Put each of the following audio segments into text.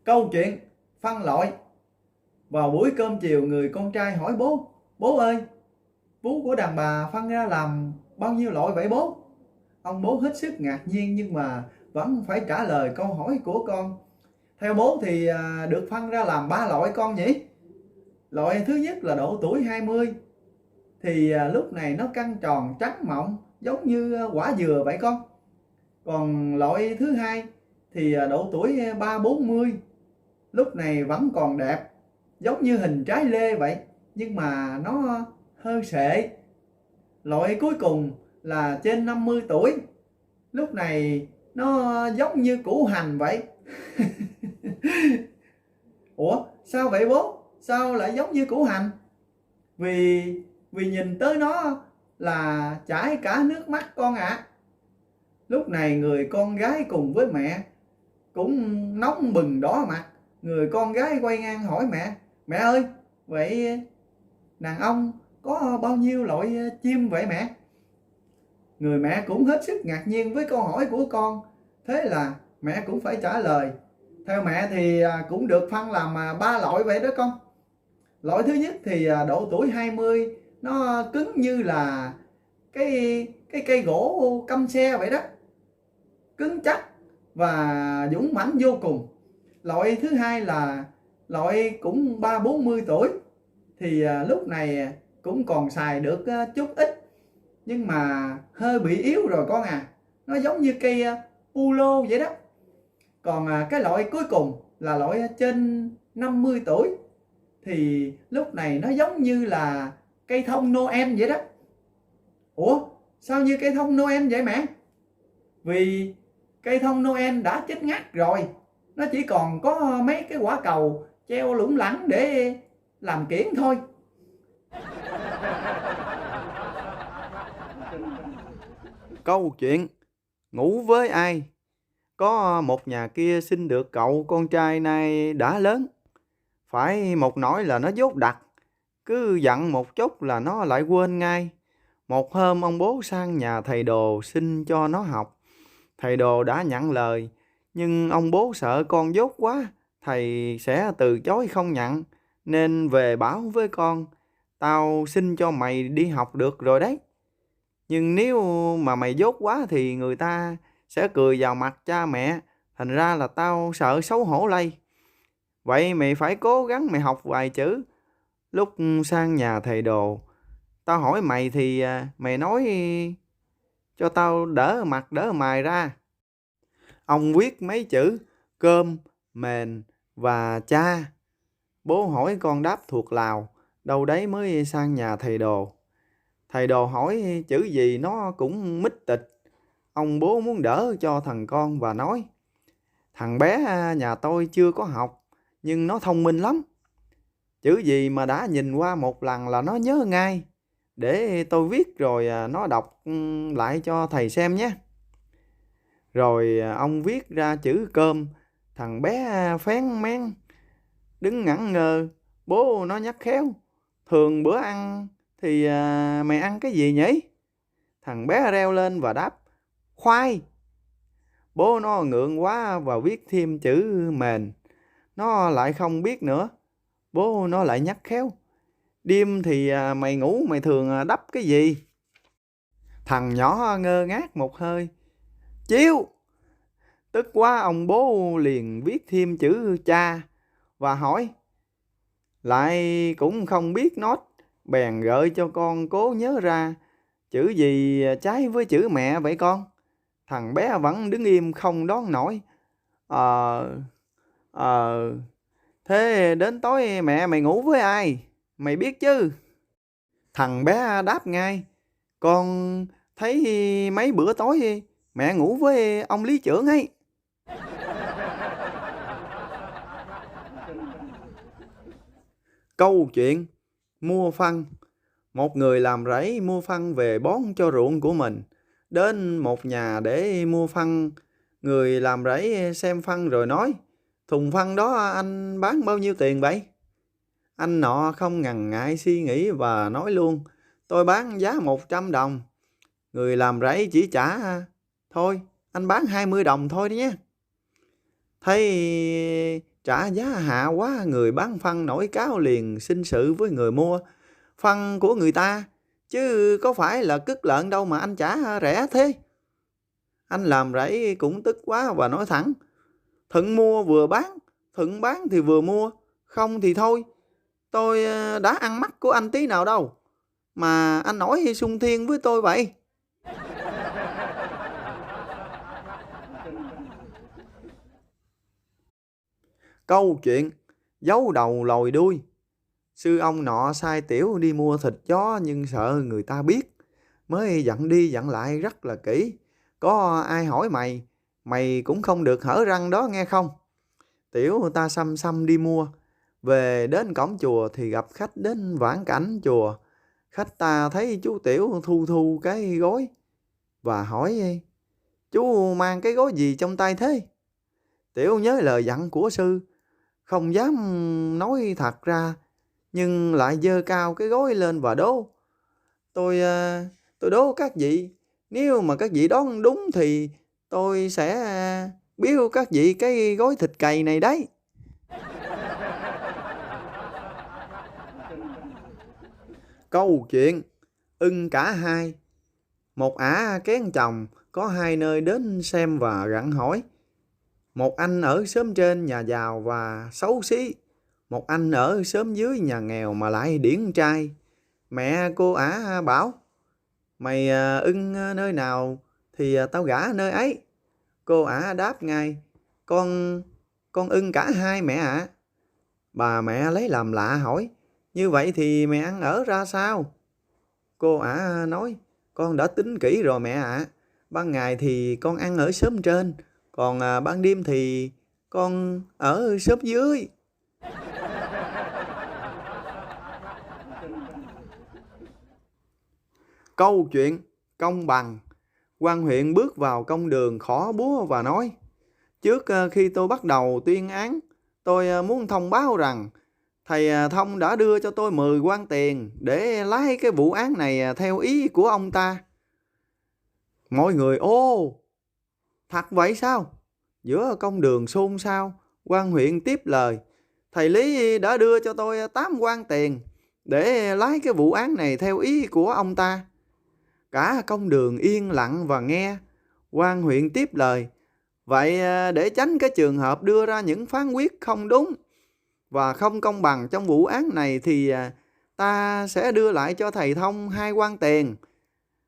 Câu chuyện phân loại. Vào buổi cơm chiều, người con trai hỏi bố: Bố ơi, vú của đàn bà phân ra làm bao nhiêu loại vậy bố? Ông bố hết sức ngạc nhiên nhưng mà vẫn phải trả lời câu hỏi của con. Theo bố thì được phân ra làm 3 loại con nhỉ? Loại thứ nhất là độ tuổi 20, thì lúc này nó căng tròn trắng mọng giống như quả dừa vậy con. Còn loại thứ hai thì độ tuổi 30-40, lúc này vẫn còn đẹp, giống như hình trái lê vậy, nhưng mà nó hơi sệ. Loại cuối cùng là trên 50 tuổi, lúc này nó giống như củ hành vậy. Ủa sao vậy bố? Sao lại giống như củ hành? Vì vì nhìn tới nó là chảy cả nước mắt con ạ. Lúc này người con gái cùng với mẹ cũng nóng bừng đỏ mặt. Người con gái quay ngang hỏi mẹ: Mẹ ơi, vậy đàn ông có bao nhiêu loại chim vậy mẹ? Người mẹ cũng hết sức ngạc nhiên với câu hỏi của con. Thế là mẹ cũng phải trả lời. Theo mẹ thì cũng được phân làm 3 loại vậy đó con. Loại thứ nhất thì độ tuổi 20, nó cứng như là cái cây gỗ căm xe vậy đó, cứng chắc và dũng mãnh vô cùng. Loại thứ hai là loại cũng 30-40 tuổi, thì lúc này cũng còn xài được chút ít, nhưng mà hơi bị yếu rồi con à. Nó giống như cây pulo vậy đó. Còn cái loại cuối cùng là loại trên 50 tuổi, thì lúc này nó giống như là cây thông Noel vậy đó. Ủa sao như cây thông Noel vậy mẹ? Vì cây thông Noel đã chết ngắt rồi, nó chỉ còn có mấy cái quả cầu treo lủng lẳng để làm kiển thôi. Câu chuyện ngủ với ai. Có một nhà kia sinh được cậu con trai nay đã lớn, phải một nỗi là nó dốt đặc, cứ dặn một chút là nó lại quên ngay. Một hôm ông bố sang nhà thầy đồ xin cho nó học. Thầy đồ đã nhận lời, nhưng ông bố sợ con dốt quá, thầy sẽ từ chối không nhận, nên về bảo với con: Tao xin cho mày đi học được rồi đấy, nhưng nếu mà mày dốt quá thì người ta sẽ cười vào mặt cha mẹ, thành ra là tao sợ xấu hổ lây. Vậy mày phải cố gắng mày học vài chữ. Lúc sang nhà thầy đồ, tao hỏi mày thì mày nói cho tao đỡ mặt đỡ mày ra. Ông viết mấy chữ cơm, mền và cha. Bố hỏi con đáp thuộc Lào, đâu đấy mới sang nhà thầy đồ. Thầy đồ hỏi chữ gì nó cũng mít tịch. Ông bố muốn đỡ cho thằng con và nói: Thằng bé nhà tôi chưa có học, nhưng nó thông minh lắm. Chữ gì mà đã nhìn qua một lần là nó nhớ ngay. Để tôi viết rồi nó đọc lại cho thầy xem nhé. Rồi ông viết ra chữ cơm. Thằng bé phén mén đứng ngẩn ngơ. Bố nó nhắc khéo: Thường bữa ăn thì mày ăn cái gì nhỉ? Thằng bé reo lên và đáp: Khoai. Bố nó ngượng quá và viết thêm chữ mền. Nó lại không biết nữa. Bố nó lại nhắc khéo: Đêm thì mày ngủ mày thường đắp cái gì? Thằng nhỏ ngơ ngác một hơi. Chiếu. Tức quá ông bố liền viết thêm chữ cha và hỏi. Lại cũng không biết nốt, bèn gợi cho con cố nhớ ra chữ gì trái với chữ mẹ vậy con? Thằng bé vẫn đứng im không đoán nổi. Ờ, ờ, thế đến tối mẹ mày ngủ với ai? Mày biết chứ? Thằng bé đáp ngay: Con thấy mấy bữa tối mẹ ngủ với ông lý trưởng ấy. Câu chuyện mua phân. Một người làm rẫy mua phân về bón cho ruộng của mình. Đến một nhà để mua phân, người làm rẫy xem phân rồi nói: Thùng phân đó anh bán bao nhiêu tiền vậy? Anh nọ không ngần ngại suy nghĩ và nói luôn: Tôi bán giá 100 đồng. Người làm rẫy chỉ trả: Thôi anh bán 20 đồng thôi đi nhé. Thấy trả giá hạ quá, người bán phân nổi cáo liền sinh sự với người mua phân của người ta. Chứ có phải là cứt lợn đâu mà anh trả rẻ thế. Anh làm rẫy cũng tức quá và nói thẳng: thuận mua vừa bán, thuận bán thì vừa mua, không thì thôi. Tôi đã ăn mắt của anh tí nào đâu mà anh nói xung thiên với tôi vậy. Câu chuyện giấu đầu lòi đuôi. Sư ông nọ sai tiểu đi mua thịt chó nhưng sợ người ta biết, mới dặn đi dặn lại rất là kỹ. Có ai hỏi mày, mày cũng không được hở răng đó nghe không. Tiểu ta xăm xăm đi mua, về đến cổng chùa thì gặp khách đến vãn cảnh chùa. Khách ta thấy chú Tiểu thu thu cái gối và hỏi: chú mang cái gối gì trong tay thế? Tiểu nhớ lời dặn của sư, không dám nói thật ra, nhưng lại giơ cao cái gối lên và đố: tôi đố các vị, nếu mà các vị đoán đúng thì tôi sẽ biếu các vị cái gói thịt cầy này đấy. Câu chuyện ưng cả hai. Một ả kén chồng có hai nơi đến xem và gặng hỏi. Một anh ở xóm trên nhà giàu và xấu xí, một anh ở xóm dưới nhà nghèo mà lại điển trai. Mẹ cô ả bảo: mày ưng nơi nào thì tao gả nơi ấy. Cô ả đáp ngay: con ưng cả hai mẹ ạ. Bà mẹ lấy làm lạ hỏi: như vậy thì mẹ ăn ở ra sao? Cô ả nói: con đã tính kỹ rồi mẹ ạ. Ban ngày thì con ăn ở xóm trên, còn ban đêm thì con ở xóm dưới. Câu chuyện công bằng. Quan huyện bước vào công đường khỏ búa và nói: trước khi tôi bắt đầu tuyên án, tôi muốn thông báo rằng thầy Thông đã đưa cho tôi 10 quan tiền để lái cái vụ án này theo ý của ông ta. Mọi người ô, thật vậy sao? Giữa công đường xôn xao. Quan huyện tiếp lời: thầy Lý đã đưa cho tôi 8 quan tiền để lái cái vụ án này theo ý của ông ta. Cả công đường yên lặng và nghe. Quan huyện tiếp lời: vậy để tránh cái trường hợp đưa ra những phán quyết không đúng và không công bằng trong vụ án này thì ta sẽ đưa lại cho thầy Thông 2 quan tiền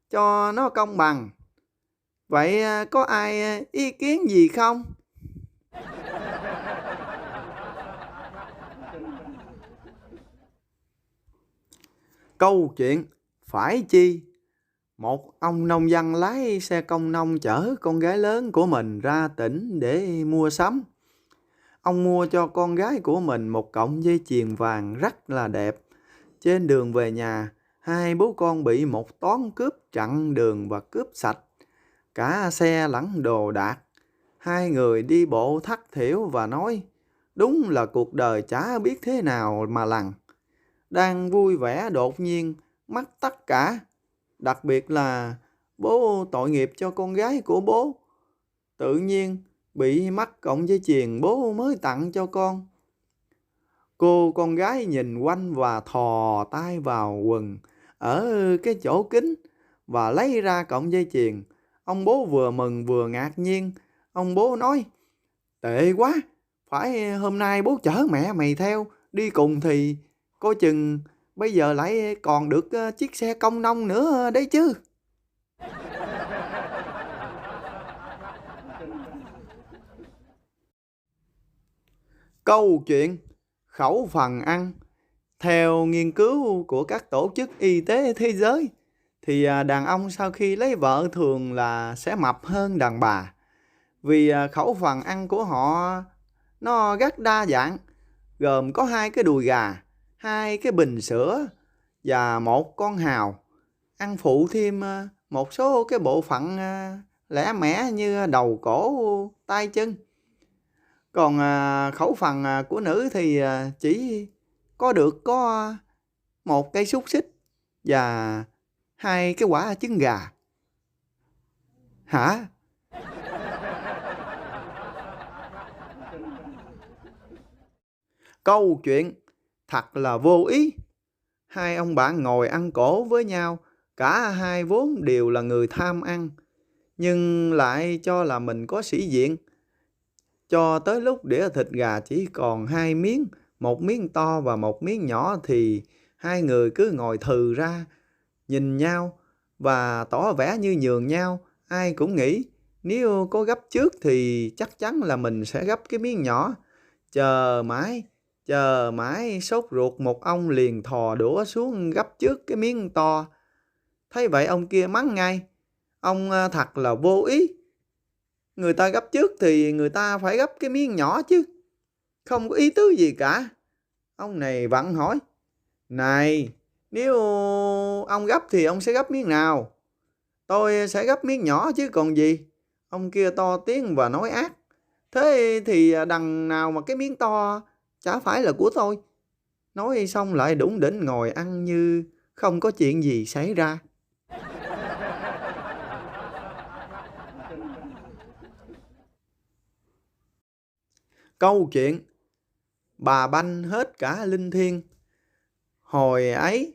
cho nó công bằng. Vậy có ai ý kiến gì không? Câu chuyện phải chi. Một ông nông dân lái xe công nông chở con gái lớn của mình ra tỉnh để mua sắm. Ông mua cho con gái của mình một cọng dây chuyền vàng rất là đẹp. Trên đường về nhà, hai bố con bị một toán cướp chặn đường và cướp sạch cả xe lẫn đồ đạc. Hai người đi bộ thất thểu và nói: đúng là cuộc đời chả biết thế nào mà lằng. Đang vui vẻ đột nhiên mất tất cả. Đặc biệt là bố tội nghiệp cho con gái của bố. Tự nhiên bị mất cọng dây chuyền bố mới tặng cho con. Cô con gái nhìn quanh và thò tay vào quần ở cái chỗ kính và lấy ra cọng dây chuyền. Ông bố vừa mừng vừa ngạc nhiên. Ông bố nói: tệ quá, phải hôm nay bố chở mẹ mày theo đi cùng thì coi chừng bây giờ lại còn được chiếc xe công nông nữa đấy chứ. Câu chuyện khẩu phần ăn. Theo nghiên cứu của các tổ chức y tế thế giới thì đàn ông sau khi lấy vợ thường là sẽ mập hơn đàn bà. Vì khẩu phần ăn của họ nó rất đa dạng, gồm có 2 cái đùi gà, 2 cái bình sữa và 1 con hào. Ăn phụ thêm một số cái bộ phận lẻ mẻ như đầu cổ, tay chân. Còn khẩu phần của nữ thì chỉ có 1 cây xúc xích và 2 cái quả trứng gà. Hả? Câu chuyện thật là vô ý. Hai ông bạn ngồi ăn cỗ với nhau, cả hai vốn đều là người tham ăn, nhưng lại cho là mình có sĩ diện. Cho tới lúc đĩa thịt gà chỉ còn hai miếng, một miếng to và một miếng nhỏ thì hai người cứ ngồi thừ ra, nhìn nhau và tỏ vẻ như nhường nhau. Ai cũng nghĩ nếu có gấp trước thì chắc chắn là mình sẽ gấp cái miếng nhỏ. Chờ mãi sốt ruột một ông liền thò đũa xuống gấp trước cái miếng to. Thấy vậy ông kia mắng ngay: ông thật là vô ý. Người ta gấp trước thì người ta phải gấp cái miếng nhỏ chứ, không có ý tứ gì cả. Ông này vặn hỏi: này, nếu ông gấp thì ông sẽ gấp miếng nào? Tôi sẽ gấp miếng nhỏ chứ còn gì. Ông kia to tiếng và nói ác: thế thì đằng nào mà cái miếng to chả phải là của tôi. Nói xong lại đủng đỉnh ngồi ăn như không có chuyện gì xảy ra. Câu chuyện bà banh hết cả linh thiêng. Hồi ấy,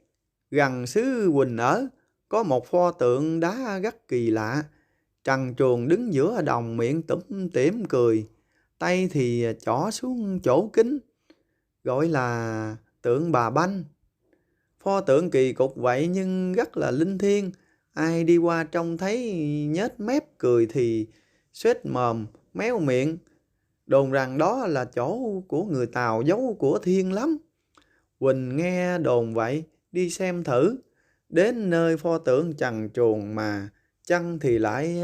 gần xứ Quỳnh ở, có một pho tượng đá rất kỳ lạ. Trần truồng đứng giữa đồng, miệng tủm tỉm cười, tay thì chỏ xuống chỗ kính, gọi là tượng bà banh. Pho tượng kỳ cục vậy nhưng rất là linh thiêng. Ai đi qua trông thấy nhếch mép cười thì xếch mồm, méo miệng. Đồn rằng đó là chỗ của người Tàu giấu của thiên lắm. Quỳnh nghe đồn vậy, đi xem thử. Đến nơi pho tượng trần truồng mà chân thì lại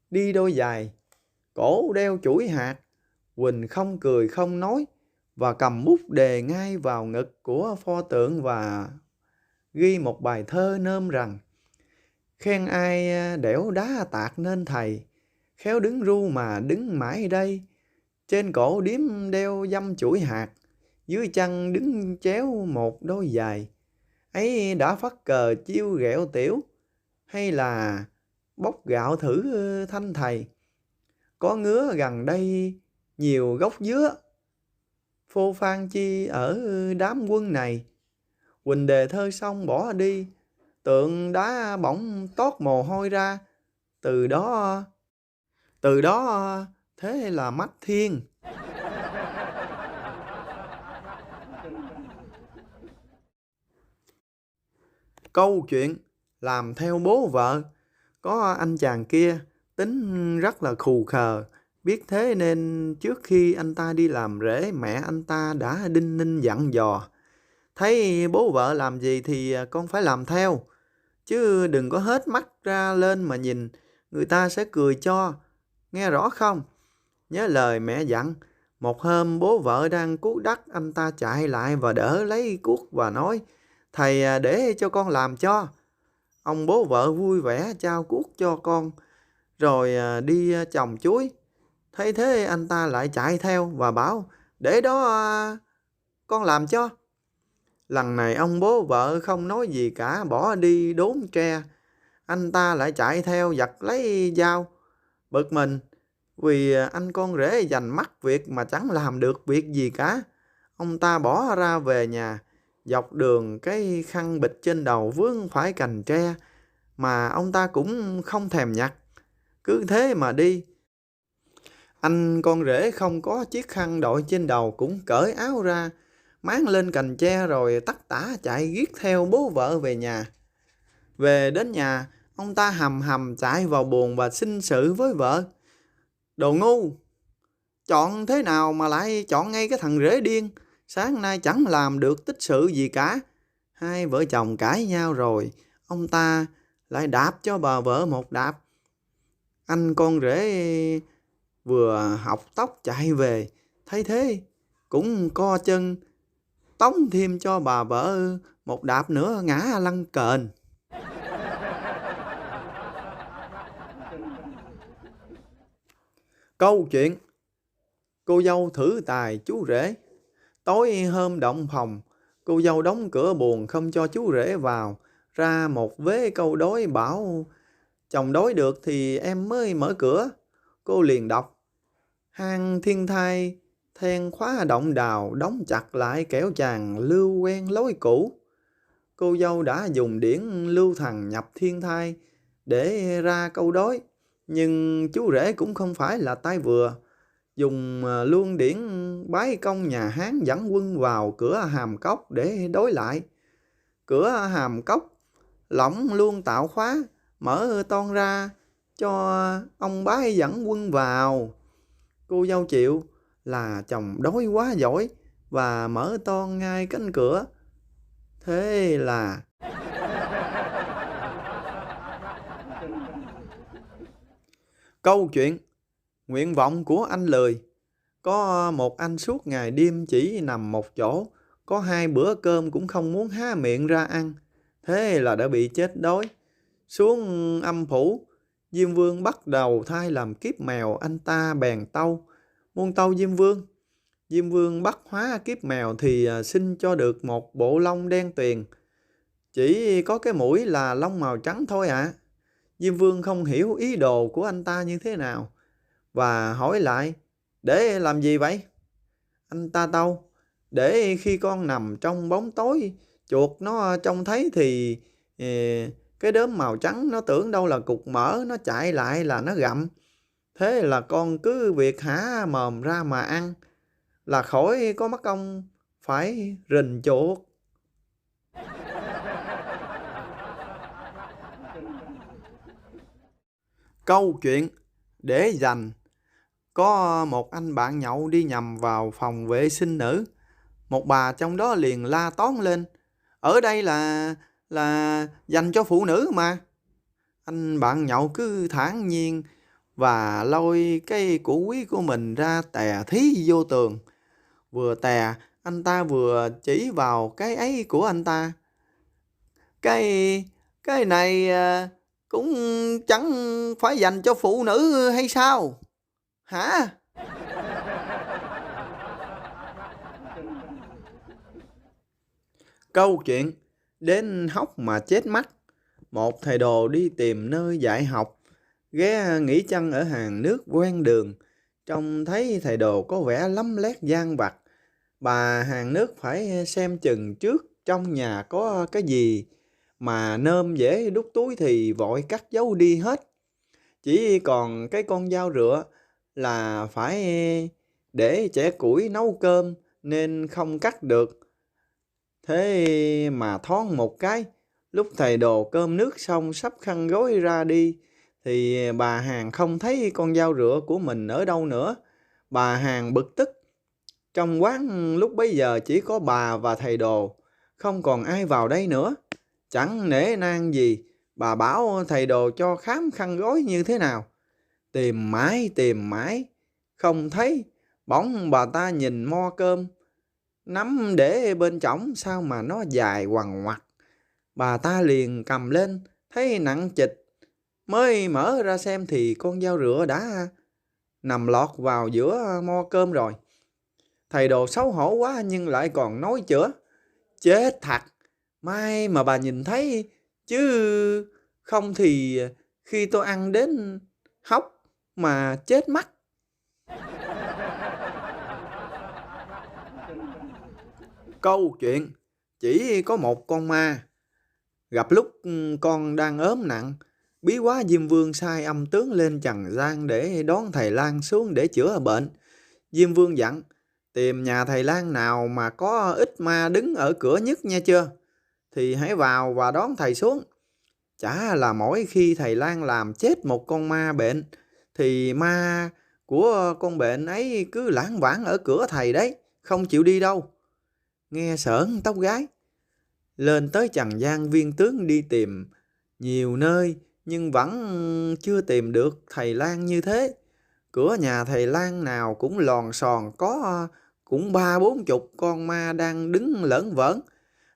đi đôi giày, cổ đeo chuỗi hạt. Quỳnh không cười không nói và cầm bút đề ngay vào ngực của pho tượng và ghi một bài thơ nôm rằng: khen ai đẽo đá tạc nên thầy, khéo đứng ru mà đứng mãi đây. Trên cổ điếm đeo dăm chuỗi hạt, dưới chân đứng chéo một đôi giày. Ấy đã phất cờ chiêu ghẹo tiểu, hay là bốc gạo thử thanh thầy. Có ngứa gần đây nhiều gốc dứa, phô phan chi ở đám quân này. Quỳnh đề thơ xong bỏ đi, tượng đá bỗng toát mồ hôi ra. Từ đó thế là mắt thiên. Câu chuyện làm theo bố vợ. Có anh chàng kia tính rất là khù khờ. Biết thế nên trước khi anh ta đi làm rễ, mẹ anh ta đã đinh ninh dặn dò: thấy bố vợ làm gì thì con phải làm theo, chứ đừng có hết mắt ra lên mà nhìn, người ta sẽ cười cho. Nghe rõ không? Nhớ lời mẹ dặn. Một hôm bố vợ đang cuốc đất, anh ta chạy lại và đỡ lấy cuốc và nói: thầy để cho con làm cho. Ông bố vợ vui vẻ trao cuốc cho con, rồi đi trồng chuối. Thấy thế anh ta lại chạy theo và bảo: để đó con làm cho. Lần này ông bố vợ không nói gì cả, bỏ đi đốn tre. Anh ta lại chạy theo giật lấy dao. Bực mình vì anh con rể dành mắt việc mà chẳng làm được việc gì cả, ông ta bỏ ra về nhà. Dọc đường cái khăn bịch trên đầu vướng phải cành tre mà ông ta cũng không thèm nhặt, cứ thế mà đi. Anh con rể không có chiếc khăn đội trên đầu cũng cởi áo ra, máng lên cành tre rồi tất tả chạy giết theo bố vợ về nhà. Về đến nhà, ông ta hầm hầm chạy vào buồng và sinh sự với vợ: đồ ngu, chọn thế nào mà lại chọn ngay cái thằng rể điên, sáng nay chẳng làm được tích sự gì cả. Hai vợ chồng cãi nhau rồi, ông ta lại đạp cho bà vợ một đạp. Anh con rể vừa học tóc chạy về, thấy thế cũng co chân tống thêm cho bà vợ một đạp nữa, ngã lăn kềnh. Câu chuyện cô dâu thử tài chú rể. Tối hôm động phòng, cô dâu đóng cửa buồng không cho chú rể vào, ra một vế câu đối bảo: chồng đối được thì em mới mở cửa. Cô liền đọc: hang thiên thai then khóa động đào đóng chặt lại kẻo chàng lưu quen lối cũ. Cô dâu đã dùng điển lưu thần nhập thiên thai để ra câu đối, nhưng chú rể cũng không phải là tay vừa, dùng luôn điển bái công nhà Hán dẫn quân vào cửa Hàm Cốc để đối lại. Cửa Hàm Cốc lỏng luôn tạo khóa, mở toan ra cho ông bái dẫn quân vào. Cô dâu chịu là chồng đói quá giỏi và mở toan ngay cánh cửa. Thế là câu chuyện nguyện vọng của anh lười. Có một anh suốt ngày đêm chỉ nằm một chỗ, có 2 bữa cơm cũng không muốn há miệng ra ăn. Thế là đã bị chết đói. Xuống âm phủ, Diêm Vương bắt đầu thai làm kiếp mèo, anh ta bèn tâu. Muôn tâu Diêm Vương. Diêm Vương bắt hóa kiếp mèo thì sinh cho được một bộ lông đen tuyền. Chỉ có cái mũi là lông màu trắng thôi ạ. Diêm Vương không hiểu ý đồ của anh ta như thế nào và hỏi lại, để làm gì vậy? Anh ta tâu, để khi con nằm trong bóng tối, chuột nó trông thấy thì cái đốm màu trắng nó tưởng đâu là cục mỡ, nó chạy lại là nó gặm. Thế là con cứ việc há mồm ra mà ăn, là khỏi có mất công phải rình chuột. Câu chuyện để dành. Có một anh bạn nhậu đi nhầm vào phòng vệ sinh nữ. Một bà trong đó liền la toán lên, ở đây là dành cho phụ nữ mà. Anh bạn nhậu cứ thản nhiên và lôi cái củ quý của mình ra tè thí vô tường. Vừa tè, anh ta vừa chỉ vào cái ấy của anh ta. Cái này cũng chẳng phải dành cho phụ nữ hay sao? Hả? Câu chuyện đến hóc mà chết mắt. Một thầy đồ đi tìm nơi dạy học, ghé nghỉ chân ở hàng nước ven đường. Trông thấy thầy đồ có vẻ lấm lét gian vặt. Bà hàng nước phải xem chừng trước trong nhà có cái gì mà nôm dễ đút túi thì vội cắt giấu đi hết. Chỉ còn cái con dao rựa là phải để chẻ củi nấu cơm nên không cắt được. Thế mà thoáng một cái, lúc thầy đồ cơm nước xong sắp khăn gối ra đi thì bà hàng không thấy con dao rựa của mình ở đâu nữa. Bà hàng bực tức. Trong quán lúc bấy giờ chỉ có bà và thầy đồ, không còn ai vào đây nữa. Chẳng nể nang gì, bà bảo thầy đồ cho khám khăn gối như thế nào. Tìm mãi, không thấy. Bỗng bà ta nhìn mo cơm, nắm để bên trỏng sao mà nó dài quằn ngoặt. Bà ta liền cầm lên, thấy nặng trịch. Mới mở ra xem thì con dao rựa đã nằm lọt vào giữa mo cơm rồi. Thầy đồ xấu hổ quá nhưng lại còn nói chữa. Chết thật, may mà bà nhìn thấy, chứ không thì khi tôi ăn đến hóc mà chết mắt. Câu chuyện chỉ có một con ma. Gặp lúc con đang ốm nặng, bí quá Diêm Vương sai âm tướng lên trần gian để đón thầy lang xuống để chữa bệnh. Diêm Vương dặn, tìm nhà thầy lang nào mà có ít ma đứng ở cửa nhất nha chưa, thì hãy vào và đón thầy xuống. Chả là mỗi khi thầy lang làm chết một con ma bệnh, thì ma của con bệnh ấy cứ lãng vãng ở cửa thầy đấy, không chịu đi đâu. Nghe sởn tóc gái. Lên tới trần gian, viên tướng đi tìm nhiều nơi nhưng vẫn chưa tìm được thầy lang như thế. Cửa nhà thầy lang nào cũng lòn xòn, có cũng 30-40 con ma đang đứng lởn vởn.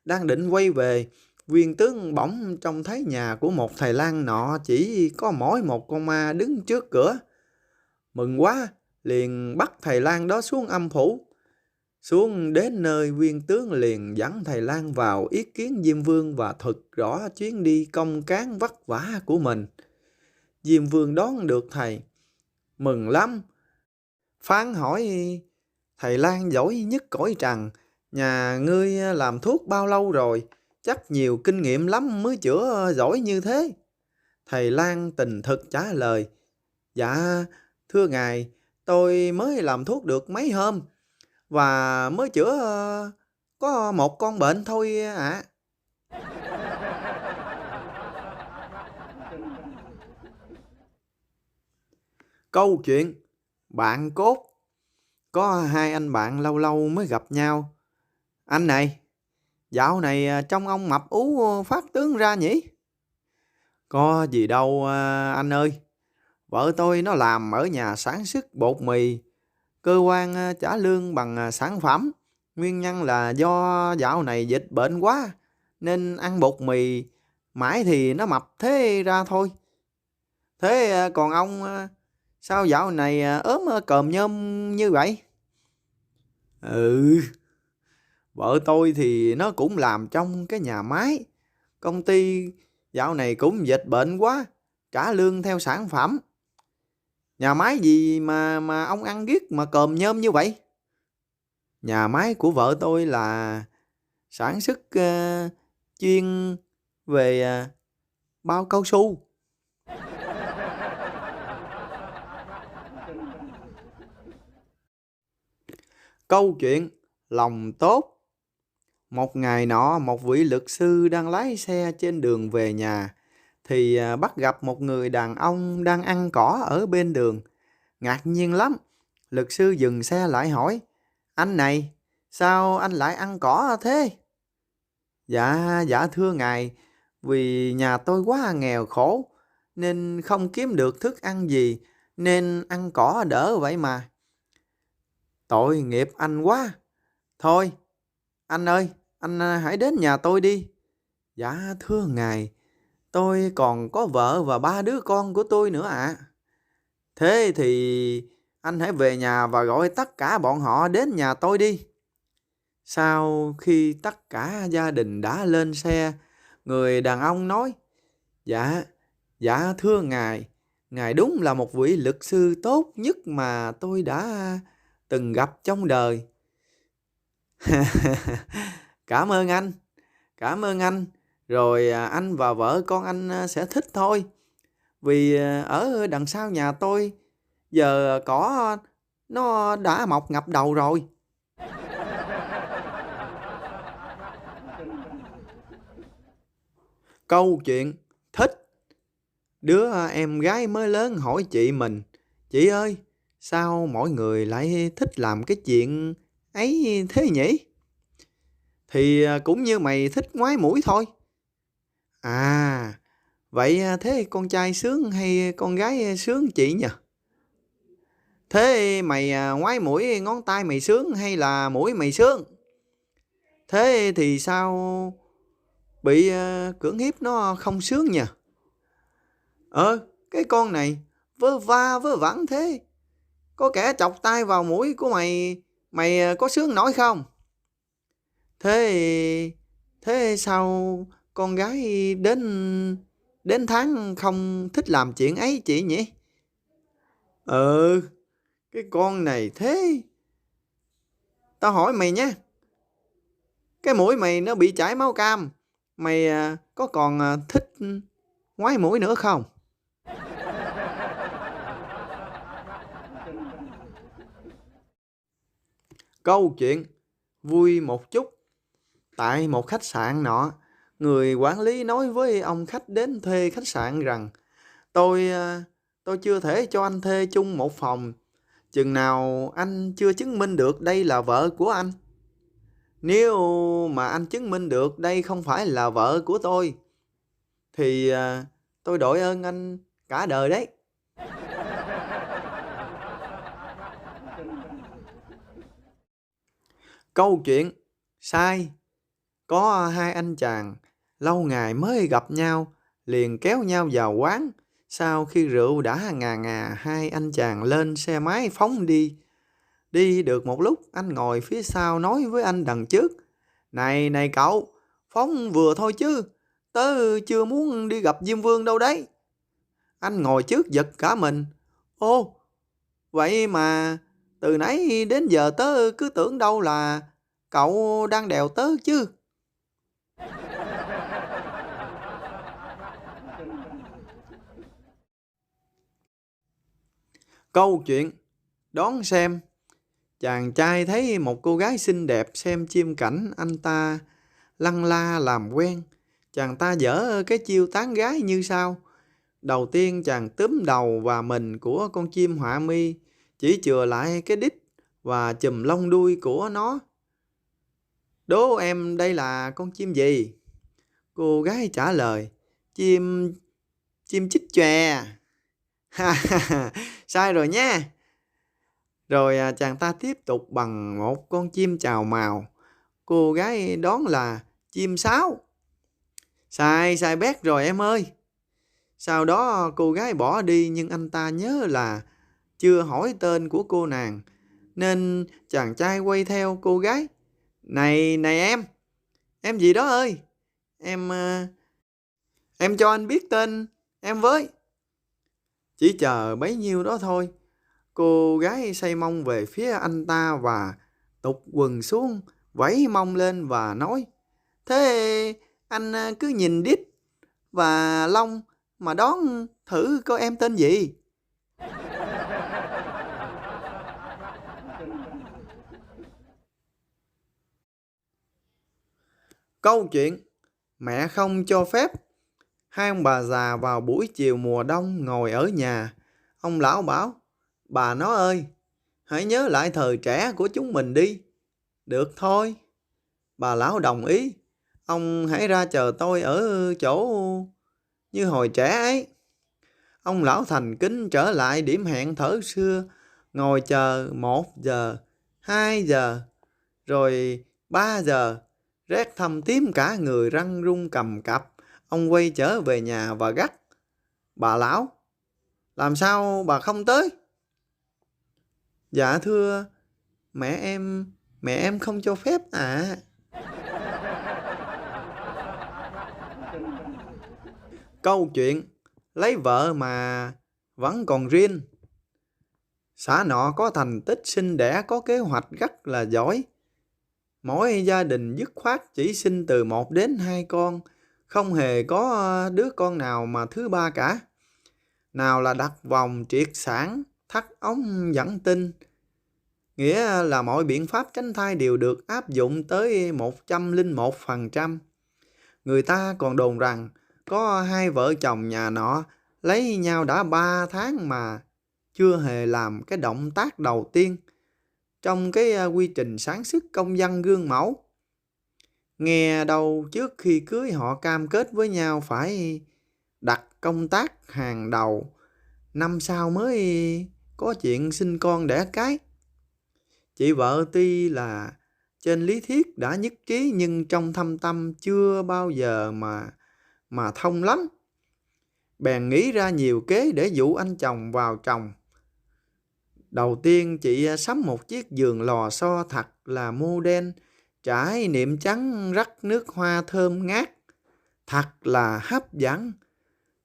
Đang định quay về, viên tướng bỗng trông thấy nhà của một thầy lang nọ chỉ có mỗi một con ma đứng trước cửa. Mừng quá, liền bắt thầy lang đó xuống âm phủ. Xuống đến nơi, viên tướng liền dẫn thầy lang vào ý kiến Diêm Vương và thuật rõ chuyến đi công cán vất vả của mình. Diêm Vương đón được thầy, mừng lắm. Phán hỏi Thầy Lang giỏi nhất cõi trần, nhà ngươi làm thuốc bao lâu rồi? Chắc nhiều kinh nghiệm lắm mới chữa giỏi như thế. Thầy Lang tình thực trả lời, dạ, thưa ngài, tôi mới làm thuốc được mấy hôm và mới chữa có một con bệnh thôi ạ. Câu chuyện bạn cốt. Có hai anh bạn lâu lâu mới gặp nhau. Anh này, dạo này trông ông mập ú phát tướng ra nhỉ? Có gì đâu anh ơi. Vợ tôi nó làm ở nhà sản xuất bột mì. Cơ quan trả lương bằng sản phẩm. Nguyên nhân là do dạo này dịch bệnh quá. Nên ăn bột mì mãi thì nó mập thế ra thôi. Thế còn ông sao dạo này ốm còm nhôm như vậy? Ừ, vợ tôi thì nó cũng làm trong cái nhà máy. Công ty dạo này cũng dịch bệnh quá, trả lương theo sản phẩm. Nhà máy gì mà ông ăn ghét mà còm nhôm như vậy? Nhà máy của vợ tôi là sản xuất chuyên về bao cao su. Câu chuyện lòng tốt. Một ngày nọ, một vị luật sư đang lái xe trên đường về nhà thì bắt gặp một người đàn ông đang ăn cỏ ở bên đường. Ngạc nhiên lắm, luật sư dừng xe lại hỏi, anh này, sao anh lại ăn cỏ thế? Dạ thưa ngài, vì nhà tôi quá nghèo khổ nên không kiếm được thức ăn gì nên ăn cỏ đỡ vậy mà. Tội nghiệp anh quá. Thôi, anh ơi, anh hãy đến nhà tôi đi. Dạ thưa ngài, tôi còn có vợ và 3 đứa con của tôi nữa ạ. Thế thì anh hãy về nhà và gọi tất cả bọn họ đến nhà tôi đi. Sau khi tất cả gia đình đã lên xe, người đàn ông nói, dạ thưa ngài, ngài đúng là một vị luật sư tốt nhất mà tôi đã từng gặp trong đời. Cảm ơn anh, cảm ơn anh. Rồi anh và vợ con anh sẽ thích thôi. Vì ở đằng sau nhà tôi giờ cỏ nó đã mọc ngập đầu rồi. Câu chuyện thích. Đứa em gái mới lớn hỏi chị mình, chị ơi, sao mọi người lại thích làm cái chuyện ấy thế nhỉ? Thì cũng như mày thích ngoái mũi thôi. À, vậy thế con trai sướng hay con gái sướng chị nhỉ? Thế mày ngoái mũi ngón tay mày sướng hay là mũi mày sướng? Thế thì sao bị cưỡng hiếp nó không sướng nhỉ? Cái con này vớ va vớ vẩn thế. Có kẻ chọc tay vào mũi của mày, mày có sướng nổi không? Thế thế sao con gái đến đến tháng không thích làm chuyện ấy chị nhỉ? Cái con này thế. Tao hỏi mày nhé, cái mũi mày nó bị chảy máu cam, mày có còn thích ngoái mũi nữa không? Câu chuyện vui một chút. Tại một khách sạn nọ, người quản lý nói với ông khách đến thuê khách sạn rằng tôi chưa thể cho anh thuê chung một phòng chừng nào anh chưa chứng minh được đây là vợ của anh. Nếu mà anh chứng minh được đây không phải là vợ của tôi thì tôi đội ơn anh cả đời đấy. Câu chuyện sai. Có hai anh chàng lâu ngày mới gặp nhau liền kéo nhau vào quán. Sau khi rượu đã ngà ngà, hai anh chàng lên xe máy phóng đi. Đi được một lúc, anh ngồi phía sau nói với anh đằng trước, này cậu, phóng vừa thôi chứ, tớ chưa muốn đi gặp Diêm Vương đâu đấy. Anh ngồi trước giật cả mình. Ô, vậy mà Từ nãy đến giờ tớ cứ tưởng đâu là cậu đang đèo tớ chứ. Câu chuyện đón xem. Chàng trai thấy một cô gái xinh đẹp xem chim cảnh, anh ta lăn la làm quen. Chàng ta dở cái chiêu tán gái như sau. Đầu tiên chàng túm đầu và mình của con chim họa mi, chỉ chừa lại cái đít và chùm lông đuôi của nó. Đố em đây là con chim gì? Cô gái trả lời, chim chích chòe. Ha ha ha, sai rồi nha. Rồi chàng ta tiếp tục bằng một con chim chào mào. Cô gái đoán là chim sáo. Sai bét rồi em ơi. Sau đó cô gái bỏ đi, nhưng anh ta nhớ là chưa hỏi tên của cô nàng, nên chàng trai quay theo cô gái. Này em gì đó ơi, em cho anh biết tên em với. Chỉ chờ bấy nhiêu đó thôi, cô gái xoay mông về phía anh ta và tụt quần xuống, vẫy mông lên và nói, thế anh cứ nhìn đít và lông mà đoán thử coi em tên gì. Câu chuyện mẹ không cho phép. Hai ông bà già vào buổi chiều mùa đông ngồi ở nhà. Ông lão bảo, bà nó ơi, hãy nhớ lại thời trẻ của chúng mình đi. Được thôi. Bà lão đồng ý. Ông hãy ra chờ tôi ở chỗ như hồi trẻ ấy. Ông lão thành kính trở lại điểm hẹn thở xưa, ngồi chờ 1 giờ, 2 giờ, rồi 3 giờ. Rét thâm tím cả người, răng rung cầm cập. Ông quay trở về nhà và gắt, bà lão, làm sao bà không tới? Dạ thưa, mẹ em không cho phép ạ. Câu chuyện lấy vợ mà vẫn còn riêng. Xã nọ có thành tích sinh đẻ, có kế hoạch rất là giỏi. Mỗi gia đình dứt khoát chỉ sinh từ 1 đến 2 con, không hề có đứa con nào mà thứ ba cả. Nào là đặt vòng triệt sản, thắt ống dẫn tinh. Nghĩa là mọi biện pháp tránh thai đều được áp dụng tới 101%. Người ta còn đồn rằng có 2 vợ chồng nhà nọ lấy nhau đã 3 tháng mà chưa hề làm cái động tác đầu tiên trong cái quy trình sản xuất công dân gương mẫu. Nghe đâu trước khi cưới họ cam kết với nhau phải đặt công tác hàng đầu, năm sau mới có chuyện sinh con đẻ cái. Chị vợ tuy là trên lý thuyết đã nhất trí, nhưng trong thâm tâm chưa bao giờ mà thông lắm. Bèn nghĩ ra nhiều kế để dụ anh chồng vào chồng. Đầu tiên chị sắm một chiếc giường lò xo thật là modern, trải nệm trắng rắc nước hoa thơm ngát, thật là hấp dẫn.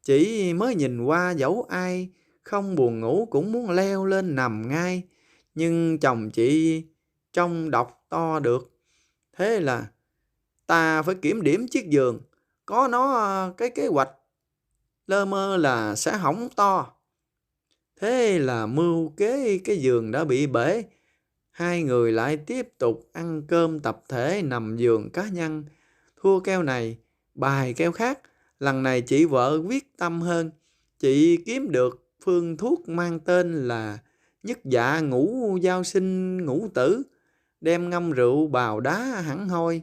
Chị mới nhìn qua dẫu ai không buồn ngủ cũng muốn leo lên nằm ngay, nhưng chồng chị trông đọc to được. Thế là ta phải kiểm điểm chiếc giường, có nó cái kế hoạch lơ mơ là sẽ hỏng to. Thế là mưu kế cái giường đã bị bể. Hai người lại tiếp tục ăn cơm tập thể, nằm giường cá nhân. Thua keo này, bài keo khác. Lần này chị vợ quyết tâm hơn. Chị kiếm được phương thuốc mang tên là nhất dạ ngũ giao sinh ngũ tử, đem ngâm rượu bào đá hẳn hoi.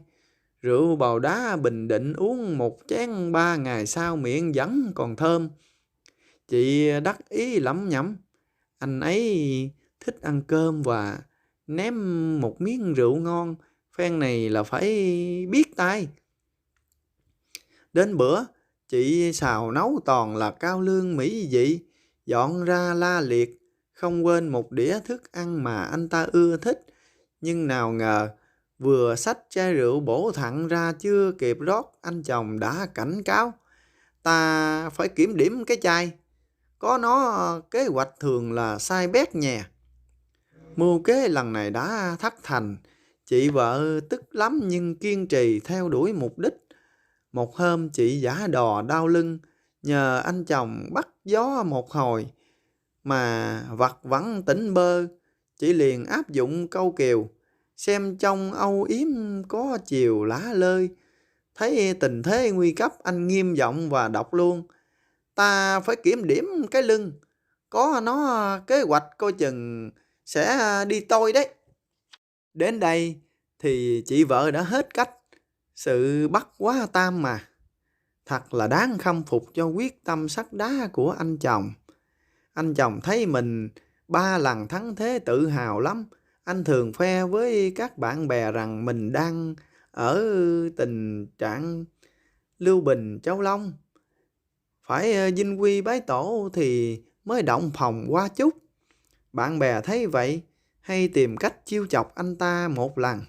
Rượu bào đá Bình Định uống 1 chén 3 ngày sau miệng vẫn còn thơm. Chị đắc ý lẩm nhẩm, anh ấy thích ăn cơm và ném một miếng rượu ngon, phen này là phải biết tay. Đến bữa, chị xào nấu toàn là cao lương mỹ vị, dọn ra la liệt, không quên một đĩa thức ăn mà anh ta ưa thích. Nhưng nào ngờ, vừa xách chai rượu bổ thẳng ra chưa kịp rót, anh chồng đã cảnh cáo, ta phải kiểm điểm cái chai, có nó kế hoạch thường là sai bét nhè. Mưu kế lần này đã thất thành. Chị vợ tức lắm nhưng kiên trì theo đuổi mục đích. Một hôm chị giả đò đau lưng, nhờ anh chồng bắt gió một hồi, mà vặt vãnh tỉnh bơ. Chị liền áp dụng câu kiều, xem trong âu yếm có chiều lá lơi. Thấy tình thế nguy cấp, anh nghiêm giọng và đọc luôn: ta phải kiểm điểm cái lưng, có nó kế hoạch coi chừng sẽ đi tôi đấy. Đến đây thì chị vợ đã hết cách. Sự bắt quá tam mà. Thật là đáng khâm phục cho quyết tâm sắt đá của anh chồng. Anh chồng thấy mình 3 lần thắng thế tự hào lắm. Anh thường khoe với các bạn bè rằng mình đang ở tình trạng Lưu Bình Châu Long. Phải vinh quy bái tổ thì mới động phòng qua chút. Bạn bè thấy vậy hay tìm cách chiêu chọc anh ta một lần.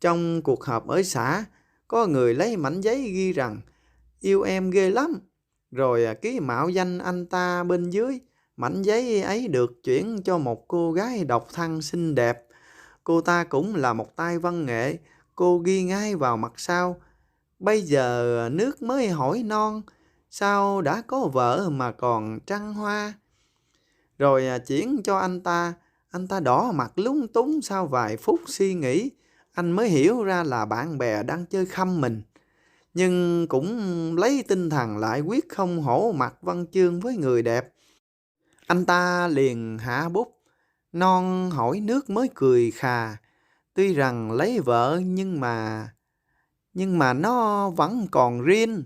Trong cuộc họp ở xã, có người lấy mảnh giấy ghi rằng yêu em ghê lắm, rồi ký mạo danh anh ta bên dưới. Mảnh giấy ấy được chuyển cho một cô gái độc thân xinh đẹp. Cô ta cũng là một tay văn nghệ. Cô ghi ngay vào mặt sau: bây giờ nước mới hỏi non, sao đã có vợ mà còn trăng hoa. Rồi chuyển cho anh ta. Anh ta đỏ mặt lúng túng. Sau vài phút suy nghĩ, anh mới hiểu ra là bạn bè đang chơi khăm mình. Nhưng cũng lấy tinh thần lại, quyết không hổ mặt văn chương với người đẹp. Anh ta liền hạ bút: non hỏi nước mới cười khà, tuy rằng lấy vợ nhưng mà nó vẫn còn riêng.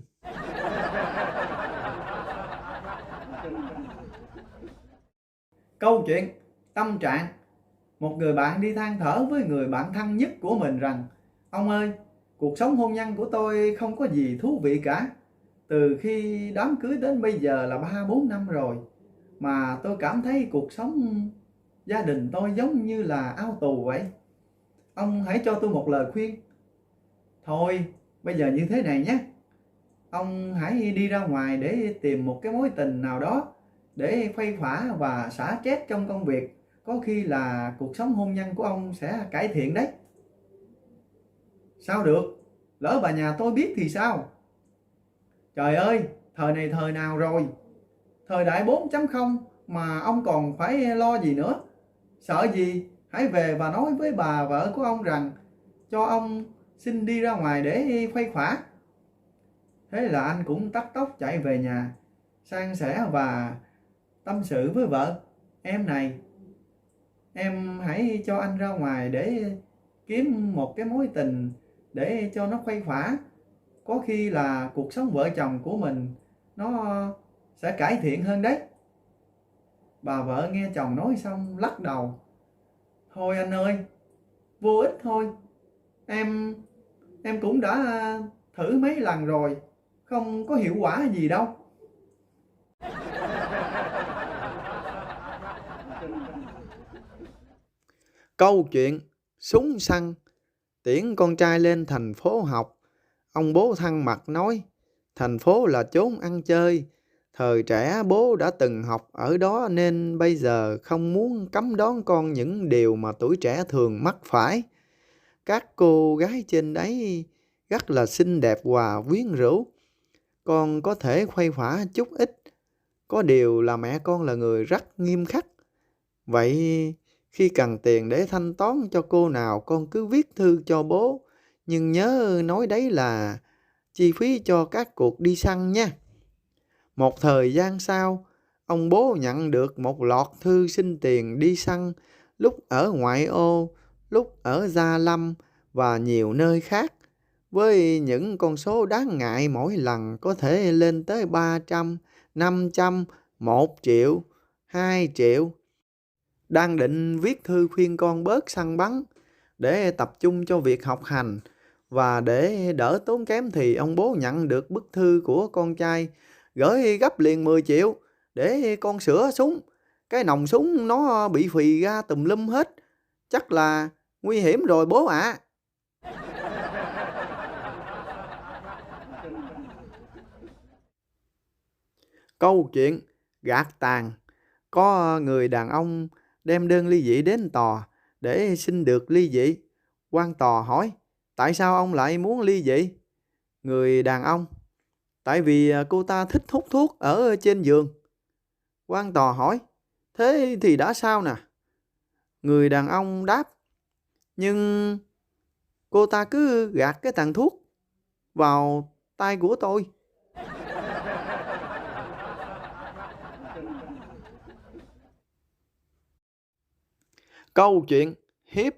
Câu chuyện tâm trạng. Một người bạn đi than thở với người bạn thân nhất của mình rằng: ông ơi, cuộc sống hôn nhân của tôi không có gì thú vị cả. Từ khi đám cưới đến bây giờ là 3-4 năm rồi, mà tôi cảm thấy cuộc sống gia đình tôi giống như là ao tù vậy. Ông hãy cho tôi một lời khuyên. Thôi, bây giờ như thế này nhé. Ông hãy đi ra ngoài để tìm một cái mối tình nào đó để khuây khỏa và xả stress trong công việc. Có khi là cuộc sống hôn nhân của ông sẽ cải thiện đấy. Sao được? Lỡ bà nhà tôi biết thì sao? Trời ơi, thời này thời nào rồi? Thời đại 4.0 mà ông còn phải lo gì nữa? Sợ gì? Hãy về và nói với bà vợ của ông rằng cho ông xin đi ra ngoài để khuây khỏa. Thế là anh cũng tắt tốc chạy về nhà, san sẻ và tâm sự với vợ: em này, em hãy cho anh ra ngoài để kiếm một cái mối tình để cho nó khuây khỏa. Có khi là cuộc sống vợ chồng của mình nó sẽ cải thiện hơn đấy. Bà vợ nghe chồng nói xong lắc đầu: thôi anh ơi, vô ích thôi. Em cũng đã thử mấy lần rồi, không có hiệu quả gì đâu. Câu chuyện súng săn. Tiễn con trai lên thành phố học, ông bố thăng mặt nói: thành phố là chốn ăn chơi. Thời trẻ bố đã từng học ở đó nên bây giờ không muốn cấm đoán con những điều mà tuổi trẻ thường mắc phải. Các cô gái trên đấy rất là xinh đẹp và quyến rũ. Con có thể khuây khỏa chút ít. Có điều là mẹ con là người rất nghiêm khắc. Vậy khi cần tiền để thanh toán cho cô nào, con cứ viết thư cho bố. Nhưng nhớ nói đấy là chi phí cho các cuộc đi săn nha. Một thời gian sau, ông bố nhận được một loạt thư xin tiền đi săn, lúc ở ngoại ô, lúc ở Gia Lâm và nhiều nơi khác, với những con số đáng ngại mỗi lần có thể lên tới 300, 500, 1 triệu, 2 triệu. Đang định viết thư khuyên con bớt săn bắn để tập trung cho việc học hành và để đỡ tốn kém thì ông bố nhận được bức thư của con trai gửi gấp liền 10 triệu để con sửa súng. Cái nòng súng nó bị phì ra tùm lum hết. Chắc là nguy hiểm rồi bố ạ. Câu chuyện gạt tàn. Có người đàn ông đem đơn ly dị đến tòa để xin được ly dị. Quan tòa hỏi, tại sao ông lại muốn ly dị? Người đàn ông, tại vì cô ta thích hút thuốc ở trên giường. Quan tòa hỏi, thế thì đã sao nè? Người đàn ông đáp, nhưng cô ta cứ gạt cái tàn thuốc vào tay của tôi. Câu chuyện hiếp.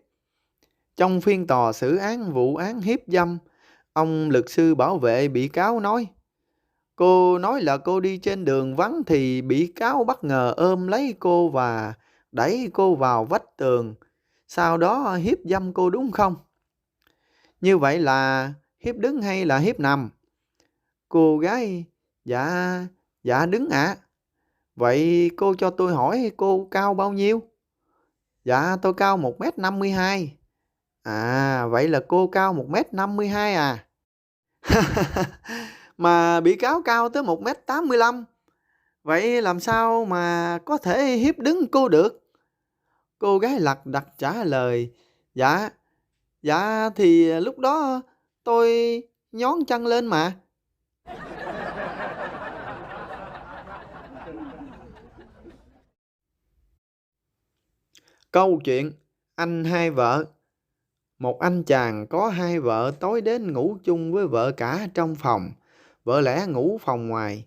Trong phiên tòa xử án vụ án hiếp dâm, ông luật sư bảo vệ bị cáo nói, cô nói là cô đi trên đường vắng thì bị cáo bất ngờ ôm lấy cô và đẩy cô vào vách tường, sau đó hiếp dâm cô đúng không? Như vậy là hiếp đứng hay là hiếp nằm? Cô gái, dạ đứng ạ. Vậy cô cho tôi hỏi cô cao bao nhiêu? Dạ tôi cao 1m52. À vậy là cô cao 1m52 à? Mà bị cáo cao tới 1m85. Vậy làm sao mà có thể hiếp đứng cô được? Cô gái lật đật trả lời, dạ thì lúc đó tôi nhón chân lên mà. Câu chuyện anh hai vợ. Một anh chàng có hai vợ tối đến ngủ chung với vợ cả trong phòng. Vợ lẽ ngủ phòng ngoài.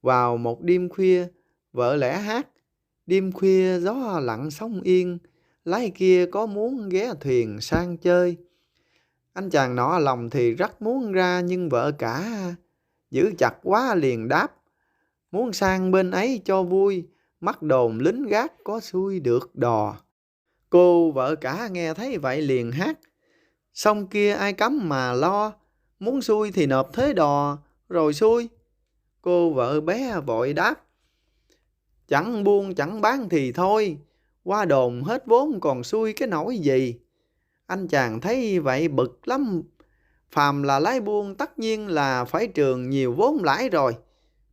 Vào một đêm khuya, vợ lẽ hát. Đêm khuya gió lặng sóng yên, lái kia có muốn ghé thuyền sang chơi. Anh chàng nọ lòng thì rất muốn ra, nhưng vợ cả giữ chặt quá liền đáp, muốn sang bên ấy cho vui, mắc đồn lính gác có xuôi được đò. Cô vợ cả nghe thấy vậy liền hát, sông kia ai cấm mà lo, muốn xuôi thì nộp thế đò rồi xuôi. Cô vợ bé vội đáp, chẳng buôn chẳng bán thì thôi, qua đồn hết vốn còn xuôi cái nỗi gì. Anh chàng thấy vậy bực lắm, phàm là lái buôn tất nhiên là phải trường nhiều vốn lãi rồi,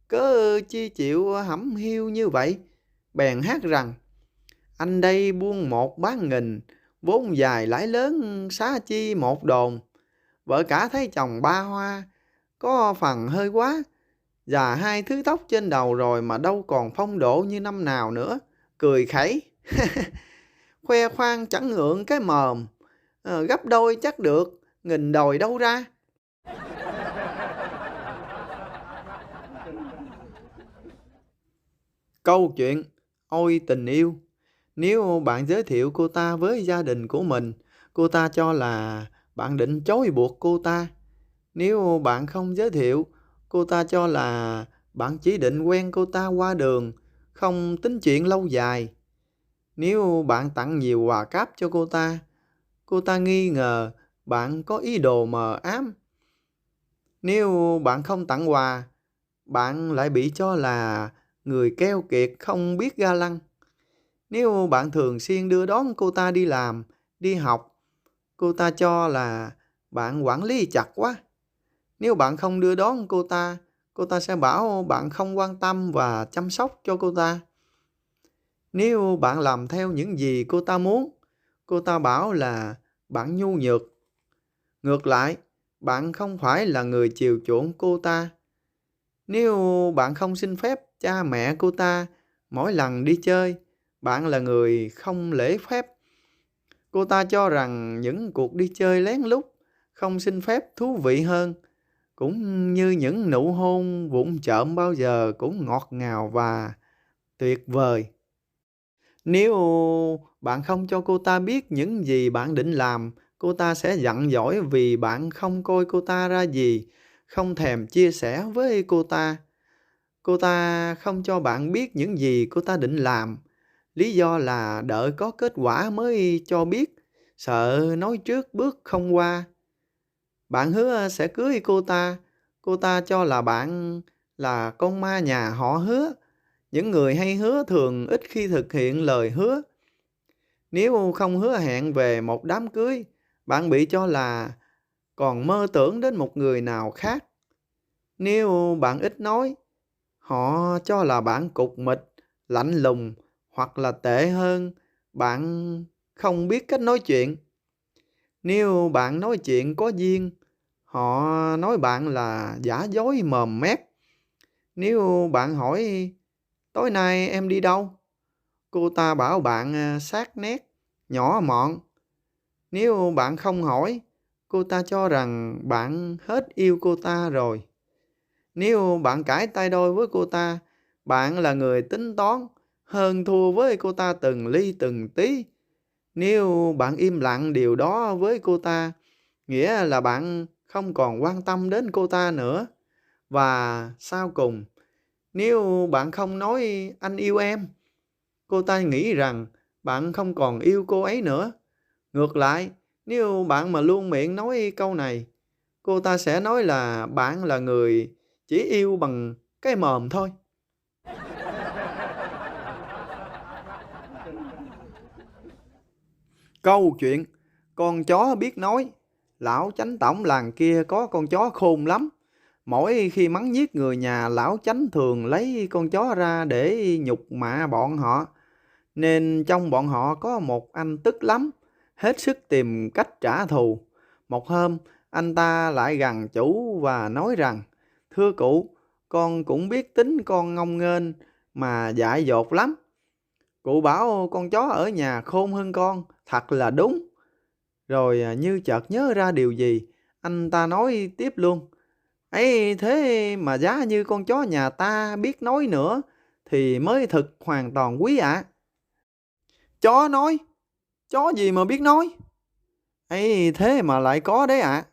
cớ chi chịu hẩm hiu như vậy. Bèn hát rằng, anh đây buôn một bán nghìn, vốn dài lãi lớn xá chi một đồn. Vợ cả thấy chồng ba hoa, có phần hơi quá, già hai thứ tóc trên đầu rồi mà đâu còn phong độ như năm nào nữa. Cười khẩy, khoe khoang chẳng ngượng cái mồm, gấp đôi chắc được, nghìn đòi đâu ra. Câu chuyện ôi tình yêu. Nếu bạn giới thiệu cô ta với gia đình của mình, cô ta cho là bạn định chối buộc cô ta. Nếu bạn không giới thiệu, cô ta cho là bạn chỉ định quen cô ta qua đường, không tính chuyện lâu dài. Nếu bạn tặng nhiều quà cáp cho cô ta nghi ngờ bạn có ý đồ mờ ám. Nếu bạn không tặng quà, bạn lại bị cho là người keo kiệt không biết ga lăng. Nếu bạn thường xuyên đưa đón cô ta đi làm, đi học, cô ta cho là bạn quản lý chặt quá. Nếu bạn không đưa đón cô ta sẽ bảo bạn không quan tâm và chăm sóc cho cô ta. Nếu bạn làm theo những gì cô ta muốn, cô ta bảo là bạn nhu nhược. Ngược lại, bạn không phải là người chiều chuộng cô ta. Nếu bạn không xin phép cha mẹ cô ta mỗi lần đi chơi, bạn là người không lễ phép. Cô ta cho rằng những cuộc đi chơi lén lút, không xin phép thú vị hơn, cũng như những nụ hôn vụng trộm bao giờ cũng ngọt ngào và tuyệt vời. Nếu bạn không cho cô ta biết những gì bạn định làm, cô ta sẽ giận dỗi vì bạn không coi cô ta ra gì, không thèm chia sẻ với cô ta. Cô ta không cho bạn biết những gì cô ta định làm. Lý do là đợi có kết quả mới cho biết, sợ nói trước bước không qua. Bạn hứa sẽ cưới cô ta cho là bạn là con ma nhà họ Hứa. Những người hay hứa thường ít khi thực hiện lời hứa. Nếu không hứa hẹn về một đám cưới, bạn bị cho là còn mơ tưởng đến một người nào khác. Nếu bạn ít nói, họ cho là bạn cục mịch, lạnh lùng, hoặc là tệ hơn, bạn không biết cách nói chuyện. Nếu bạn nói chuyện có duyên, họ nói bạn là giả dối mồm mép. Nếu bạn hỏi tối nay em đi đâu, cô ta bảo bạn sát nét, nhỏ mọn. Nếu bạn không hỏi, cô ta cho rằng bạn hết yêu cô ta rồi. Nếu bạn cãi tay đôi với cô ta, bạn là người tính toán, hơn thua với cô ta từng ly từng tí. Nếu bạn im lặng điều đó với cô ta, nghĩa là bạn không còn quan tâm đến cô ta nữa. Và sau cùng, nếu bạn không nói anh yêu em, cô ta nghĩ rằng bạn không còn yêu cô ấy nữa. Ngược lại, nếu bạn mà luôn miệng nói câu này, cô ta sẽ nói là bạn là người chỉ yêu bằng cái mồm thôi. Câu chuyện con chó biết nói. Lão chánh tổng làng kia có con chó khôn lắm. Mỗi khi mắng nhiếc người nhà, lão chánh thường lấy con chó ra để nhục mạ bọn họ. Nên trong bọn họ có một anh tức lắm, hết sức tìm cách trả thù. Một hôm, anh ta lại gằn chủ và nói rằng: "Thưa cụ, con cũng biết tính con ngông nghênh mà dại dột lắm. Cụ bảo con chó ở nhà khôn hơn con, thật là đúng." Rồi như chợt nhớ ra điều gì, anh ta nói tiếp luôn: "Ấy thế mà giá như con chó nhà ta biết nói nữa thì mới thực hoàn toàn quý ạ." Chó nói? Chó gì mà biết nói? Ấy thế mà lại có đấy ạ.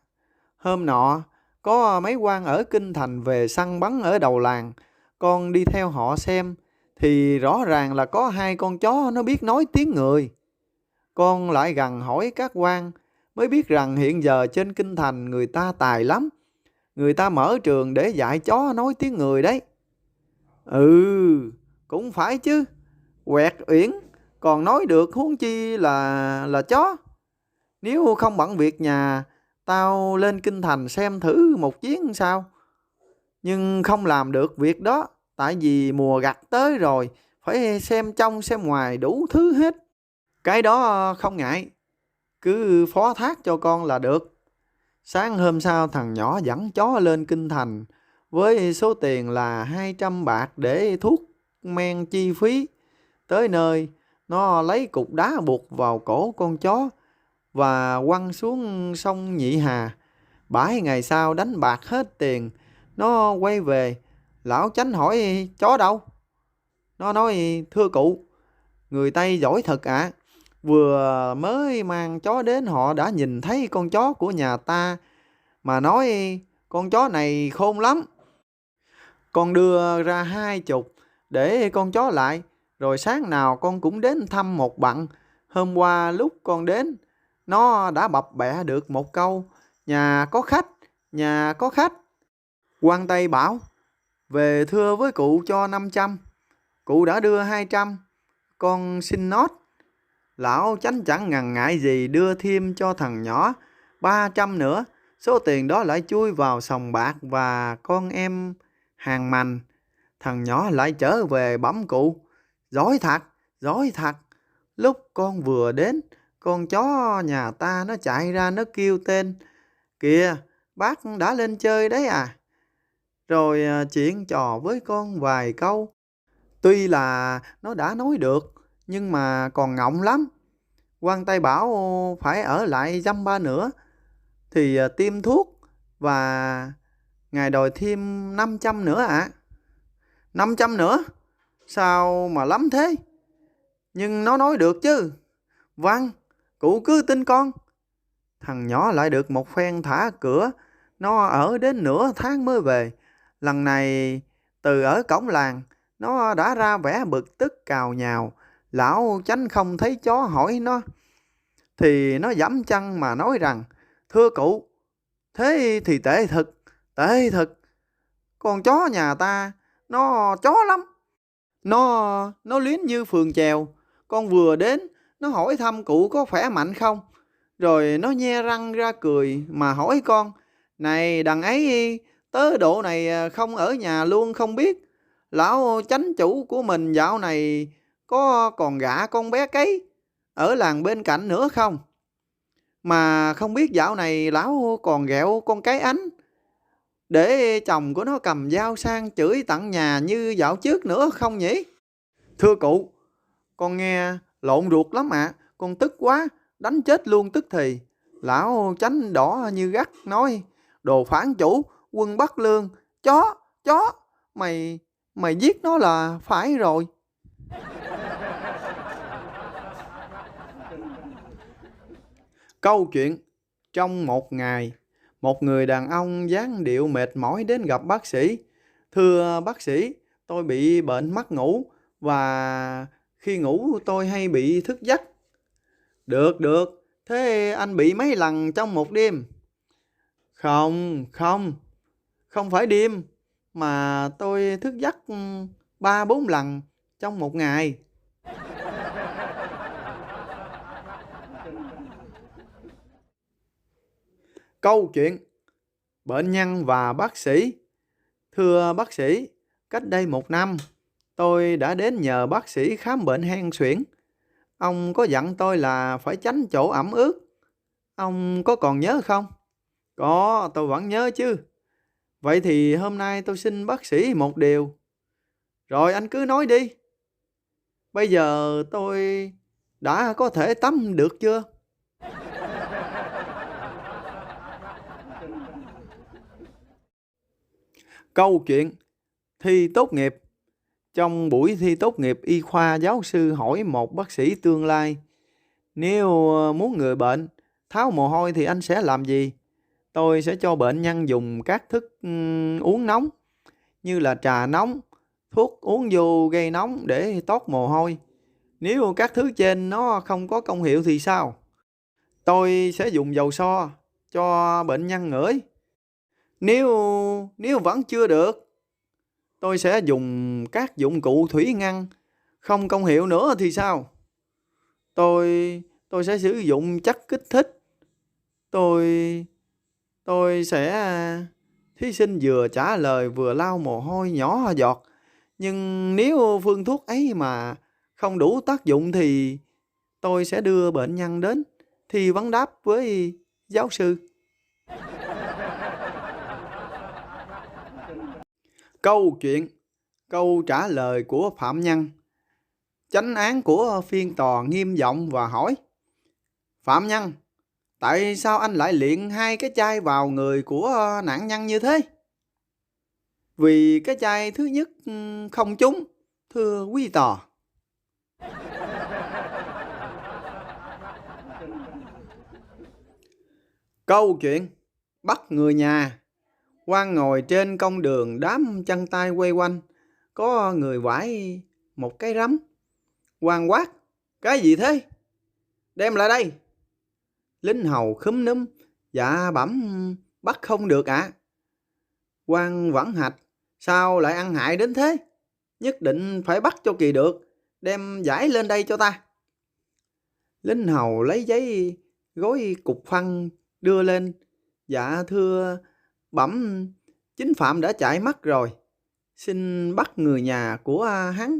Hôm nọ, có mấy quan ở Kinh Thành về săn bắn ở đầu làng. Con đi theo họ xem, thì rõ ràng là có hai con chó nó biết nói tiếng người. Con lại gằn hỏi các quan, mới biết rằng hiện giờ trên Kinh Thành người ta tài lắm. Người ta mở trường để dạy chó nói tiếng người đấy. Ừ, cũng phải chứ. Quẹt uyển còn nói được, huống chi là chó. Nếu không bận việc nhà, tao lên Kinh Thành xem thử một chuyến sao? Nhưng không làm được việc đó, tại vì mùa gặt tới rồi, phải xem trong xem ngoài đủ thứ hết. Cái đó không ngại, cứ phó thác cho con là được. Sáng hôm sau, thằng nhỏ dẫn chó lên Kinh Thành với số tiền là 200 bạc để thuốc men chi phí. Tới nơi, nó lấy cục đá buộc vào cổ con chó và quăng xuống sông Nhị Hà. 7 ngày sau đánh bạc hết tiền, nó quay về. Lão chánh hỏi chó đâu? Nó nói: "Thưa cụ, người Tây giỏi thật ạ. Vừa mới mang chó đến họ đã nhìn thấy con chó của nhà ta mà nói con chó này khôn lắm. Con đưa ra 20 để con chó lại, rồi sáng nào con cũng đến thăm một bận. Hôm qua lúc con đến, nó đã bập bẹ được một câu: nhà có khách, nhà có khách." Quan Tây bảo: "Về thưa với cụ cho 500. Cụ đã đưa 200, con xin nốt." Lão chánh chẳng ngần ngại gì đưa thêm cho thằng nhỏ 300 nữa. Số tiền đó lại chui vào sòng bạc và con em hàng mành. Thằng nhỏ lại trở về bẩm cụ: "Giỏi thật, giỏi thật. Lúc con vừa đến, con chó nhà ta nó chạy ra nó kêu tên: 'Kìa, bác đã lên chơi đấy à?' Rồi chuyện trò với con vài câu. Tuy là nó đã nói được, nhưng mà còn ngọng lắm. Quan Tây bảo phải ở lại dăm ba nữa thì tiêm thuốc, và ngài đòi thêm 500 nữa ạ." 500 nữa? Sao mà lắm thế? Nhưng nó nói được chứ. Vâng, cụ cứ tin con. Thằng nhỏ lại được một phen thả cửa. Nó ở đến nửa tháng mới về. Lần này từ ở cổng làng, nó đã ra vẻ bực tức cào nhào. Lão chánh không thấy chó hỏi nó, thì nó giẫm chân mà nói rằng: "Thưa cụ, thế thì tệ thực, tệ thực. Con chó nhà ta nó chó lắm. Nó liến như phường chèo. Con vừa đến, nó hỏi thăm cụ có khỏe mạnh không. Rồi nó nhe răng ra cười mà hỏi con: 'Này đằng ấy, tớ độ này không ở nhà luôn không biết. Lão chánh chủ của mình dạo này có còn gả con bé cấy. ở làng bên cạnh nữa không? Mà không biết dạo này lão còn ghẹo con cái ánh để chồng của nó cầm dao sang chửi tận nhà như dạo trước nữa không nhỉ? Thưa cụ, con nghe lộn ruột lắm ạ, con tức quá, đánh chết luôn tức thì. Lão chánh đỏ như gắt nói, đồ phản chủ, quân Bắc Lương, chó, mày mày giết nó là phải rồi. Câu chuyện: trong một ngày, một người đàn ông dáng điệu mệt mỏi đến gặp bác sĩ. Thưa bác sĩ, tôi bị bệnh mất ngủ và khi ngủ tôi hay bị thức giấc. Được, thế anh bị mấy lần trong một đêm? Không phải đêm, mà tôi thức giấc 3-4 lần trong một ngày. Câu chuyện: bệnh nhân và bác sĩ. Thưa bác sĩ, cách đây 1 năm, tôi đã đến nhờ bác sĩ khám bệnh hen suyễn. Ông có dặn tôi là phải tránh chỗ ẩm ướt. Ông có còn nhớ không? Có, tôi vẫn nhớ chứ. Vậy thì hôm nay tôi xin bác sĩ một điều. Rồi anh cứ nói đi. Bây giờ tôi đã có thể tắm được chưa? Câu chuyện: thi tốt nghiệp. Trong buổi thi tốt nghiệp y khoa, giáo sư hỏi một bác sĩ tương lai, nếu muốn người bệnh tháo mồ hôi thì anh sẽ làm gì? Tôi sẽ cho bệnh nhân dùng các thức uống nóng như là trà nóng, thuốc uống vô gây nóng để toát mồ hôi. Nếu các thứ trên nó không có công hiệu thì sao? Tôi sẽ dùng dầu xoa cho bệnh nhân ngửi. Nếu vẫn chưa được, tôi sẽ dùng các dụng cụ thủy ngăn. Không công hiệu nữa thì sao? Tôi sẽ sử dụng chất kích thích. Tôi sẽ... Thí sinh vừa trả lời vừa lau mồ hôi nhỏ giọt. Nhưng nếu phương thuốc ấy mà không đủ tác dụng thì tôi sẽ đưa bệnh nhân đến thi vấn đáp với giáo sư. Câu chuyện: câu trả lời của phạm nhân. Chánh án của phiên tòa nghiêm giọng và hỏi: phạm nhân, tại sao anh lại liệng 2 cái chai vào người của nạn nhân như thế? Vì cái chai thứ nhất không trúng, thưa quý tòa. Câu chuyện: bắt người nhà. Quan ngồi trên công đường, đám chân tay quay quanh. Có người vải một cái rắm. Quan quát: cái gì thế? Đem lại đây. Lính hầu khúm núm: dạ bẩm bắt không được ạ. Quan vẫn hạch: sao lại ăn hại đến thế? Nhất định phải bắt cho kỳ được. Đem giải lên đây cho ta. Lính hầu lấy giấy gói cục phân đưa lên: dạ thưa bẩm, chính phạm đã chạy mất rồi. Xin bắt người nhà của hắn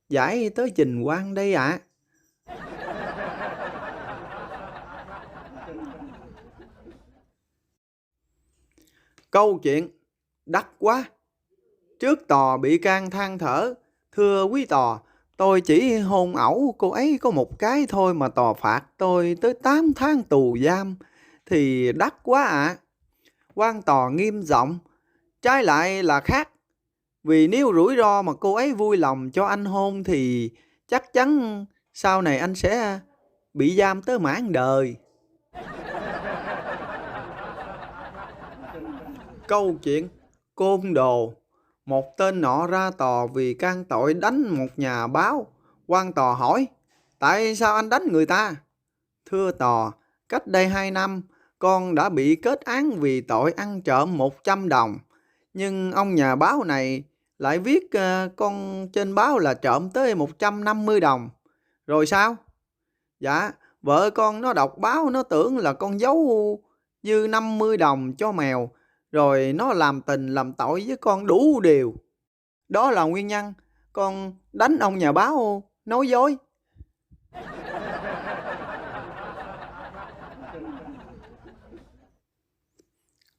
giải tới trình quan đây ạ. Câu chuyện: đắt quá. Trước tòa bị can than thở: thưa quý tòa, tôi chỉ hôn ẩu cô ấy có một cái thôi mà tòa phạt tôi tới 8 tháng tù giam thì đắt quá ạ. Quan tòa nghiêm giọng: trái lại là khác. Vì nếu rủi ro mà cô ấy vui lòng cho anh hôn thì chắc chắn sau này anh sẽ bị giam tới mãn đời. Câu chuyện: côn đồ. Một tên nọ ra tòa vì can tội đánh một nhà báo. Quan tòa hỏi: tại sao anh đánh người ta? Thưa tòa, cách đây 2 năm, con đã bị kết án vì tội ăn trộm 100 đồng. Nhưng ông nhà báo này lại viết con trên báo là trộm tới 150 đồng. Rồi sao? Dạ, vợ con nó đọc báo nó tưởng là con giấu dư 50 đồng cho mèo. Rồi nó làm tình làm tội với con đủ điều. Đó là nguyên nhân con đánh ông nhà báo nói dối.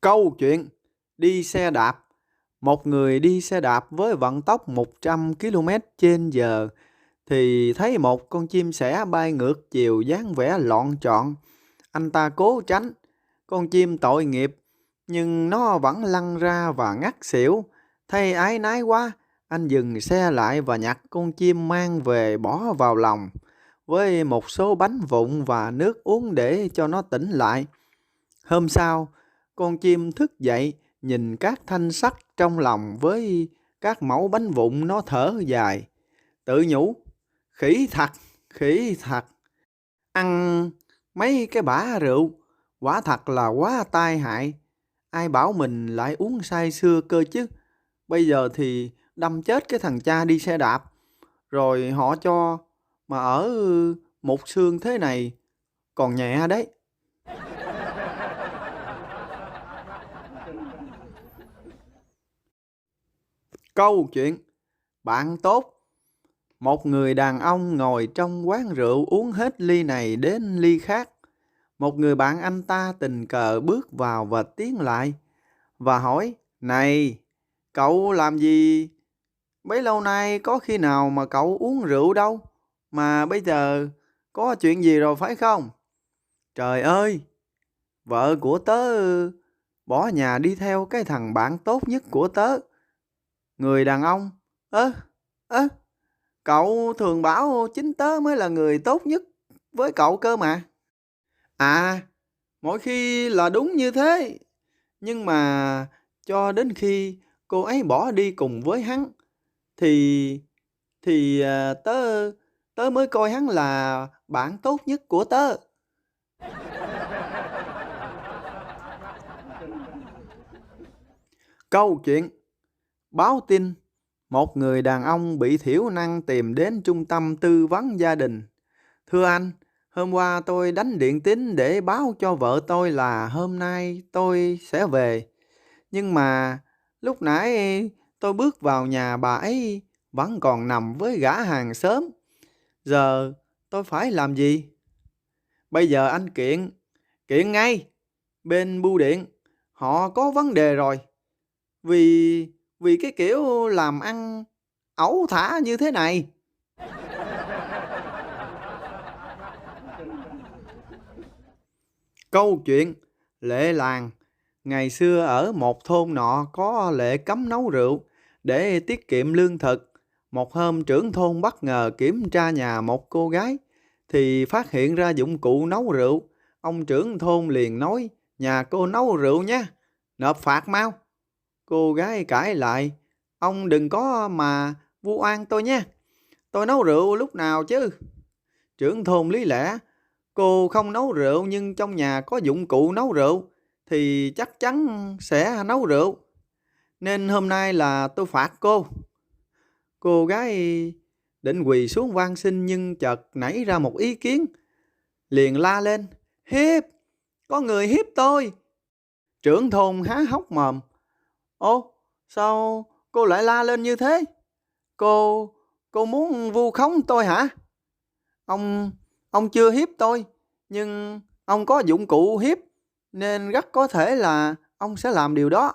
Câu chuyện đi xe đạp. Một người đi xe đạp với vận tốc 100 km/h thì thấy một con chim sẻ bay ngược chiều dáng vẻ loạn trọn. Anh ta cố tránh. Con chim tội nghiệp nhưng nó vẫn lăn ra và ngắt xỉu. Thấy áy náy quá, anh dừng xe lại và nhặt con chim mang về bỏ vào lòng với một số bánh vụn và nước uống để cho nó tỉnh lại. Hôm sau, con chim thức dậy nhìn các thanh sắt trong lòng với các mẩu bánh vụn, nó thở dài, tự nhủ: khỉ thật, ăn mấy cái bã rượu, quả thật là quá tai hại. Ai bảo mình lại uống say sưa cơ chứ. Bây giờ thì đâm chết cái thằng cha đi xe đạp, rồi họ cho mà ở một xương thế này còn nhẹ đấy. Câu chuyện bạn tốt. Một người đàn ông ngồi trong quán rượu uống hết ly này đến ly khác. Một người bạn anh ta tình cờ bước vào và tiến lại và hỏi: này, cậu làm gì? Bấy lâu nay có khi nào mà cậu uống rượu đâu, mà bây giờ có chuyện gì rồi phải không? Trời ơi, vợ của tớ bỏ nhà đi theo cái thằng bạn tốt nhất của tớ. Người đàn ông: ơ, cậu thường bảo chính tớ mới là người tốt nhất với cậu cơ mà. À, mỗi khi là đúng như thế, nhưng mà cho đến khi cô ấy bỏ đi cùng với hắn thì tớ mới coi hắn là bạn tốt nhất của tớ. Câu chuyện báo tin. Một người đàn ông bị thiểu năng tìm đến trung tâm tư vấn gia đình. Thưa anh, hôm qua tôi đánh điện tín để báo cho vợ tôi là hôm nay tôi sẽ về. Nhưng mà lúc nãy tôi bước vào nhà bà ấy vẫn còn nằm với gã hàng xóm. Giờ tôi phải làm gì? Bây giờ anh kiện ngay. Bên bưu điện họ có vấn đề rồi. Vì cái kiểu làm ăn ẩu thả như thế này. Câu chuyện lệ làng. Ngày xưa ở một thôn nọ có lệ cấm nấu rượu để tiết kiệm lương thực. Một hôm trưởng thôn bất ngờ kiểm tra nhà một cô gái thì phát hiện ra dụng cụ nấu rượu. Ông trưởng thôn liền nói: nhà cô nấu rượu nha, nộp phạt mau. Cô gái cãi lại: ông đừng có mà vu oan tôi nha, tôi nấu rượu lúc nào chứ. Trưởng thôn lý lẽ: cô không nấu rượu nhưng trong nhà có dụng cụ nấu rượu thì chắc chắn sẽ nấu rượu, nên hôm nay là tôi phạt cô. Cô gái định quỳ xuống van xin nhưng chợt nảy ra một ý kiến, liền la lên: hiếp, có người hiếp tôi. Trưởng thôn há hốc mồm: ô, sao cô lại la lên như thế? Cô muốn vu khống tôi hả? Ông chưa hiếp tôi, nhưng ông có dụng cụ hiếp nên rất có thể là ông sẽ làm điều đó.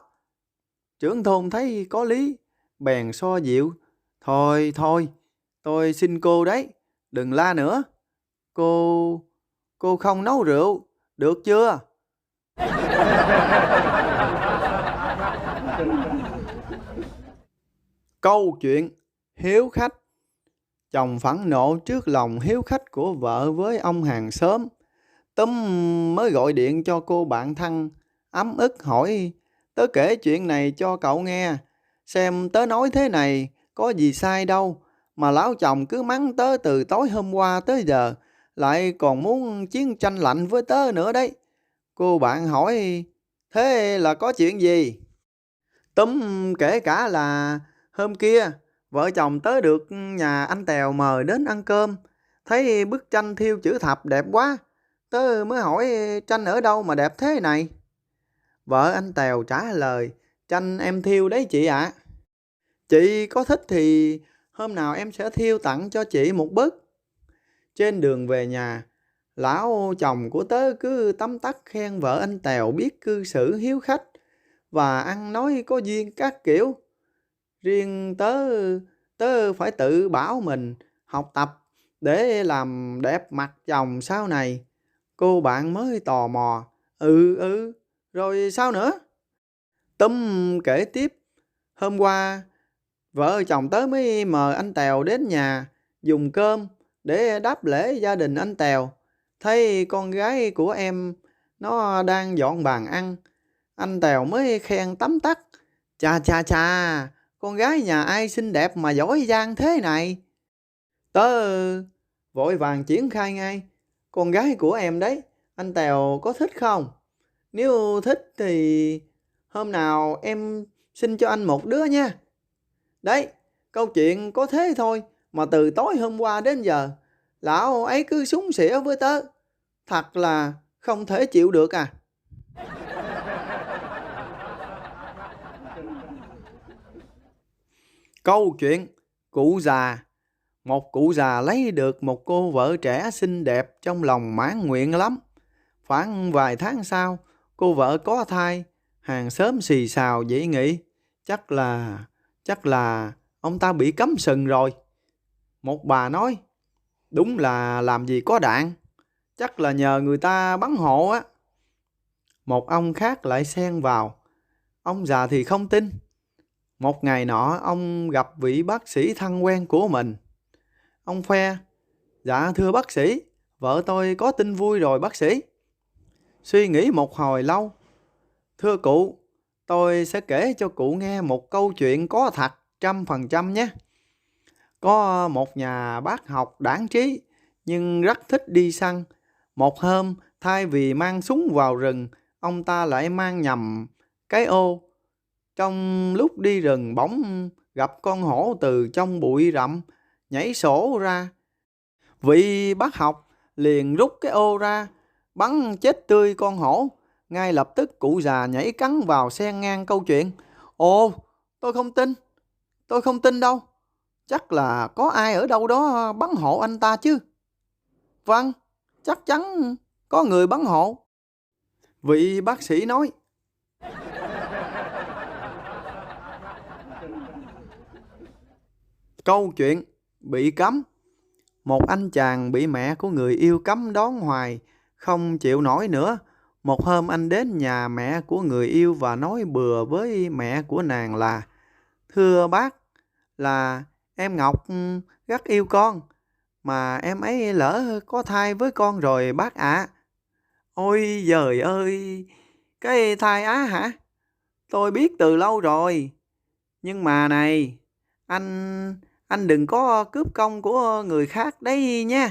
Trưởng thôn thấy có lý, bèn xoa dịu: thôi, tôi xin cô đấy, đừng la nữa. Cô không nấu rượu, được chưa? Câu chuyện hiếu khách. Chồng phẫn nộ trước lòng hiếu khách của vợ với ông hàng xóm. Túm mới gọi điện cho cô bạn thân, ấm ức hỏi: tớ kể chuyện này cho cậu nghe, xem tớ nói thế này có gì sai đâu, mà lão chồng cứ mắng tớ từ tối hôm qua tới giờ, lại còn muốn chiến tranh lạnh với tớ nữa đấy. Cô bạn hỏi: thế là có chuyện gì? Túm kể cả là hôm kia vợ chồng tớ được nhà anh Tèo mời đến ăn cơm, thấy bức tranh thiêu chữ thập đẹp quá, tớ mới hỏi tranh ở đâu mà đẹp thế này. Vợ anh Tèo trả lời: tranh em thiêu đấy chị ạ. Chị có thích thì hôm nào em sẽ thiêu tặng cho chị một bức. Trên đường về nhà, lão chồng của tớ cứ tấm tắc khen vợ anh Tèo biết cư xử hiếu khách, và ăn nói có duyên các kiểu. Riêng tớ, tớ phải tự bảo mình học tập để làm đẹp mặt chồng sau này. Cô bạn mới tò mò. Rồi sao nữa? Túm kể tiếp. Hôm qua, vợ chồng tớ mới mời anh Tèo đến nhà dùng cơm để đáp lễ gia đình anh Tèo. Thấy con gái của em nó đang dọn bàn ăn. Anh Tèo mới khen tấm tắc. Chà chà chà, con gái nhà ai xinh đẹp mà giỏi giang thế này. Tớ vội vàng triển khai ngay. Con gái của em đấy, anh Tèo có thích không? Nếu thích thì hôm nào em xin cho anh một đứa nha. Đấy, câu chuyện có thế thôi mà từ tối hôm qua đến giờ, lão ấy cứ súng xỉa với tớ. Thật là không thể chịu được à. Câu chuyện cụ già. Một cụ già lấy được một cô vợ trẻ xinh đẹp trong lòng mãn nguyện lắm. Khoảng vài tháng sau, cô vợ có thai, hàng xóm xì xào dễ nghĩ. Chắc là ông ta bị cấm sừng rồi. Một bà nói, đúng là làm gì có đạn, chắc là nhờ người ta bắn hộ á. Một ông khác lại xen vào, ông già thì không tin. Một ngày nọ, ông gặp vị bác sĩ thân quen của mình. Ông khoe, dạ thưa bác sĩ, vợ tôi có tin vui rồi bác sĩ. Suy nghĩ một hồi lâu, thưa cụ, tôi sẽ kể cho cụ nghe một câu chuyện có thật 100% nhé. Có một nhà bác học đảng trí nhưng rất thích đi săn. Một hôm, thay vì mang súng vào rừng, ông ta lại mang nhầm cái ô. Trong lúc đi rừng bỗng gặp con hổ từ trong bụi rậm nhảy sổ ra. Vị bác học liền rút cái ô ra, bắn chết tươi con hổ. Ngay lập tức cụ già nhảy cắn vào xen ngang câu chuyện. Ồ, tôi không tin đâu. Chắc là có ai ở đâu đó bắn hộ anh ta chứ. Vâng, chắc chắn có người bắn hộ. Vị bác sĩ nói. Câu chuyện bị cấm. Một anh chàng bị mẹ của người yêu cấm đón hoài, không chịu nổi nữa. Một hôm anh đến nhà mẹ của người yêu và nói bừa với mẹ của nàng là: thưa bác, là em Ngọc rất yêu con, mà em ấy lỡ có thai với con rồi bác ạ. Ôi giời ơi, cái thai á hả? Tôi biết từ lâu rồi. Nhưng mà này, anh đừng có cướp công của người khác đấy nha.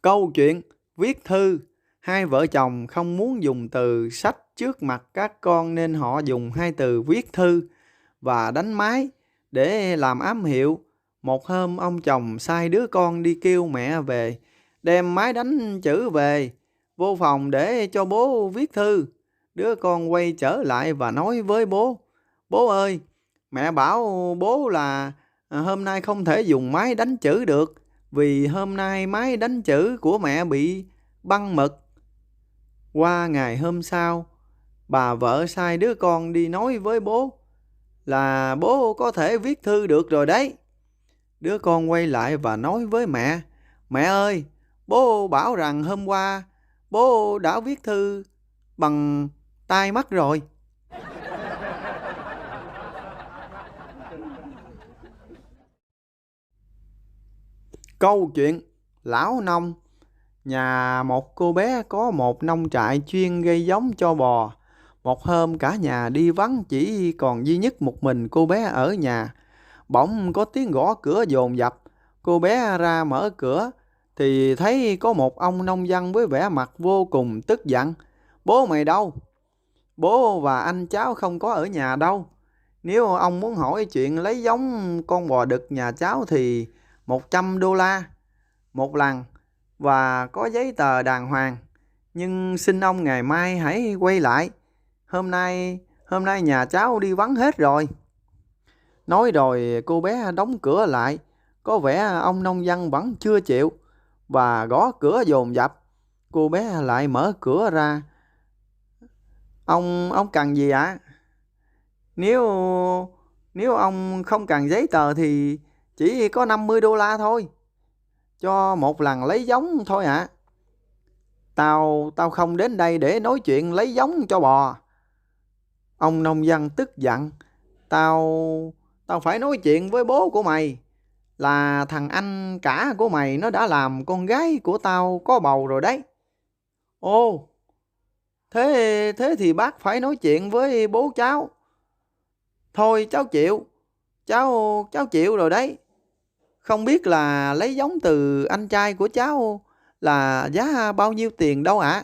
Câu chuyện viết thư. Hai vợ chồng không muốn dùng từ sách trước mặt các con nên họ dùng hai từ viết thư và đánh máy để làm ám hiệu. Một hôm ông chồng sai đứa con đi kêu mẹ về, đem máy đánh chữ về, vô phòng để cho bố viết thư. Đứa con quay trở lại và nói với bố: bố ơi, mẹ bảo bố là hôm nay không thể dùng máy đánh chữ được, vì hôm nay máy đánh chữ của mẹ bị băng mực. Qua ngày hôm sau, bà vợ sai đứa con đi nói với bố là bố có thể viết thư được rồi đấy. Đứa con quay lại và nói với mẹ: mẹ ơi, bố bảo rằng hôm qua bố đã viết thư bằng tay mất rồi. Câu chuyện lão nông. Nhà một cô bé có một nông trại chuyên gây giống cho bò. Một hôm cả nhà đi vắng, chỉ còn duy nhất một mình cô bé ở nhà. Bỗng có tiếng gõ cửa dồn dập. Cô bé ra mở cửa thì thấy có một ông nông dân với vẻ mặt vô cùng tức giận. Bố mày đâu? Bố và anh cháu không có ở nhà đâu. Nếu ông muốn hỏi chuyện lấy giống con bò đực nhà cháu thì $100 một lần và có giấy tờ đàng hoàng. Nhưng xin ông ngày mai hãy quay lại. Hôm nay nhà cháu đi vắng hết rồi. Nói rồi cô bé đóng cửa lại. Có vẻ ông nông dân vẫn chưa chịu. và gõ cửa dồn dập. Cô bé lại mở cửa ra. Ông cần gì ạ? Nếu nếu ông không cần giấy tờ thì chỉ có $50 thôi. Cho một lần lấy giống thôi ạ. Tao không đến đây để nói chuyện lấy giống cho bò. Ông nông dân tức giận. Tao phải nói chuyện với bố của mày. Là thằng anh cả của mày nó đã làm con gái của tao có bầu rồi đấy. Ồ, thế thì bác phải nói chuyện với bố cháu. Thôi cháu chịu. Cháu chịu rồi đấy. Không biết là lấy giống từ anh trai của cháu là giá bao nhiêu tiền đâu ạ?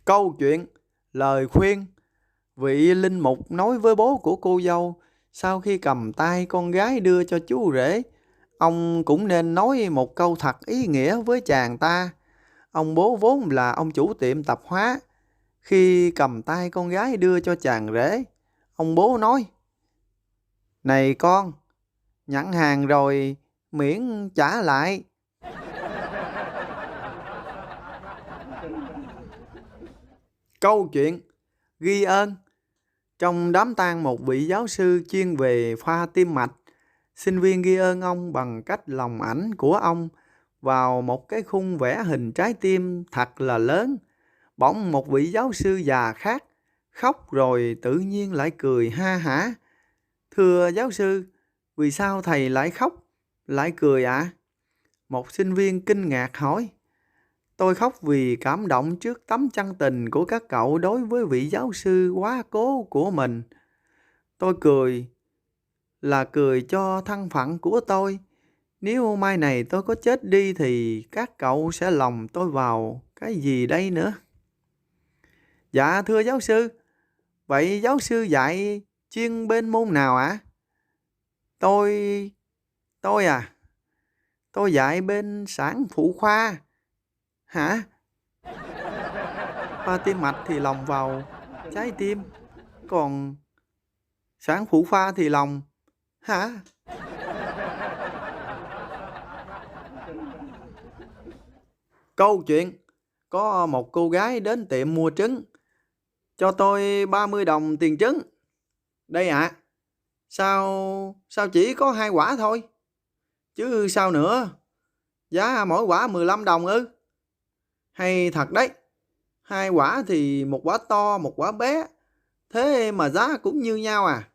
Câu chuyện lời khuyên. Vị linh mục nói với bố của cô dâu sau khi cầm tay con gái đưa cho chú rể. Ông cũng nên nói một câu thật ý nghĩa với chàng ta. Ông bố vốn là ông chủ tiệm tạp hóa. Khi cầm tay con gái đưa cho chàng rể, ông bố nói: Này con, nhận hàng rồi miễn trả lại. Câu chuyện ghi ơn. Trong đám tang một vị giáo sư chuyên về khoa tim mạch, sinh viên ghi ơn ông bằng cách lồng ảnh của ông vào một cái khung vẽ hình trái tim thật là lớn. Bỗng một vị giáo sư già khác khóc rồi tự nhiên lại cười ha hả. Thưa giáo sư, vì sao thầy lại khóc, lại cười ạ? Một sinh viên kinh ngạc hỏi. Tôi khóc vì cảm động trước tấm chân tình của các cậu đối với vị giáo sư quá cố của mình. Tôi cười là cười cho thân phận của tôi. Nếu mai này tôi có chết đi thì các cậu sẽ lồng tôi vào cái gì đây nữa? Dạ thưa giáo sư, vậy giáo sư dạy chuyên bên môn nào ạ? Tôi tôi dạy bên sản phụ khoa. Hả? Khoa tim mạch thì lồng vào trái tim, còn sản phụ khoa thì lồng. Hả? Câu chuyện. Có một cô gái đến tiệm mua trứng. Cho tôi 30 đồng tiền trứng. Đây ạ. Sao chỉ có 2 quả thôi? Chứ sao nữa? Giá mỗi quả 15 đồng ư? Hay thật đấy. 2 quả thì một quả to, một quả bé. Thế mà giá cũng như nhau à?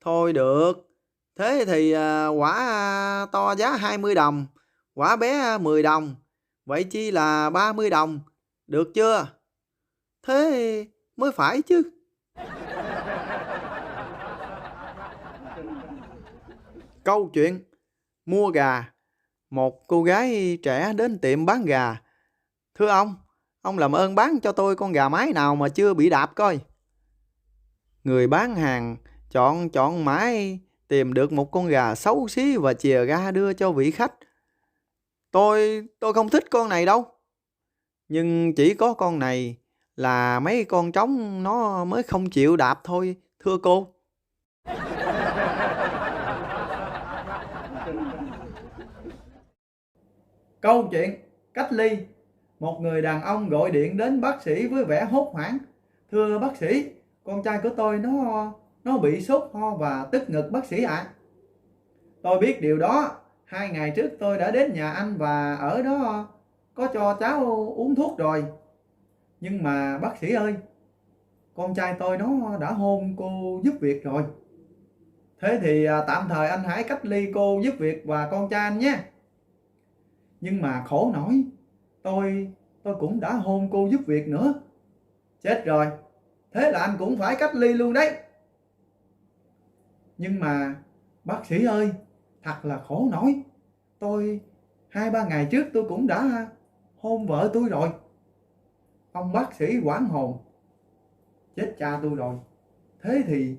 Thôi được. Thế thì quả to giá 20 đồng, quả bé 10 đồng. Vậy chi là 30 đồng. Được chưa? Thế mới phải chứ. Câu chuyện mua gà. Một cô gái trẻ đến tiệm bán gà. Thưa ông làm ơn bán cho tôi con gà mái nào mà chưa bị đạp coi. Người bán hàng chọn mãi tìm được một con gà xấu xí và chìa ra đưa cho vị khách. Tôi không thích con này đâu. Nhưng chỉ có con này là mấy con trống nó mới không chịu đạp thôi, thưa cô. Câu chuyện cách ly. Một người đàn ông gọi điện đến bác sĩ với vẻ hốt hoảng. Thưa bác sĩ, con trai của tôi nó bị sốt ho và tức ngực bác sĩ ạ. Tôi biết điều đó. 2 ngày trước tôi đã đến nhà anh và ở đó có cho cháu uống thuốc rồi. Nhưng mà bác sĩ ơi, con trai tôi nó đã hôn cô giúp việc rồi. Thế thì tạm thời anh hãy cách ly cô giúp việc và con trai anh nhé. Nhưng mà khổ nổi, tôi cũng đã hôn cô giúp việc nữa. Chết rồi, thế là anh cũng phải cách ly luôn đấy. Nhưng mà bác sĩ ơi, thật là khổ nổi. Tôi 2-3 ngày trước tôi cũng đã hôn vợ tôi rồi. Ông bác sĩ hoảng hồn. Chết cha tôi rồi. Thế thì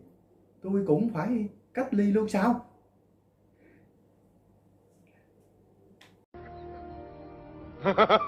tôi cũng phải cách ly luôn sao? What?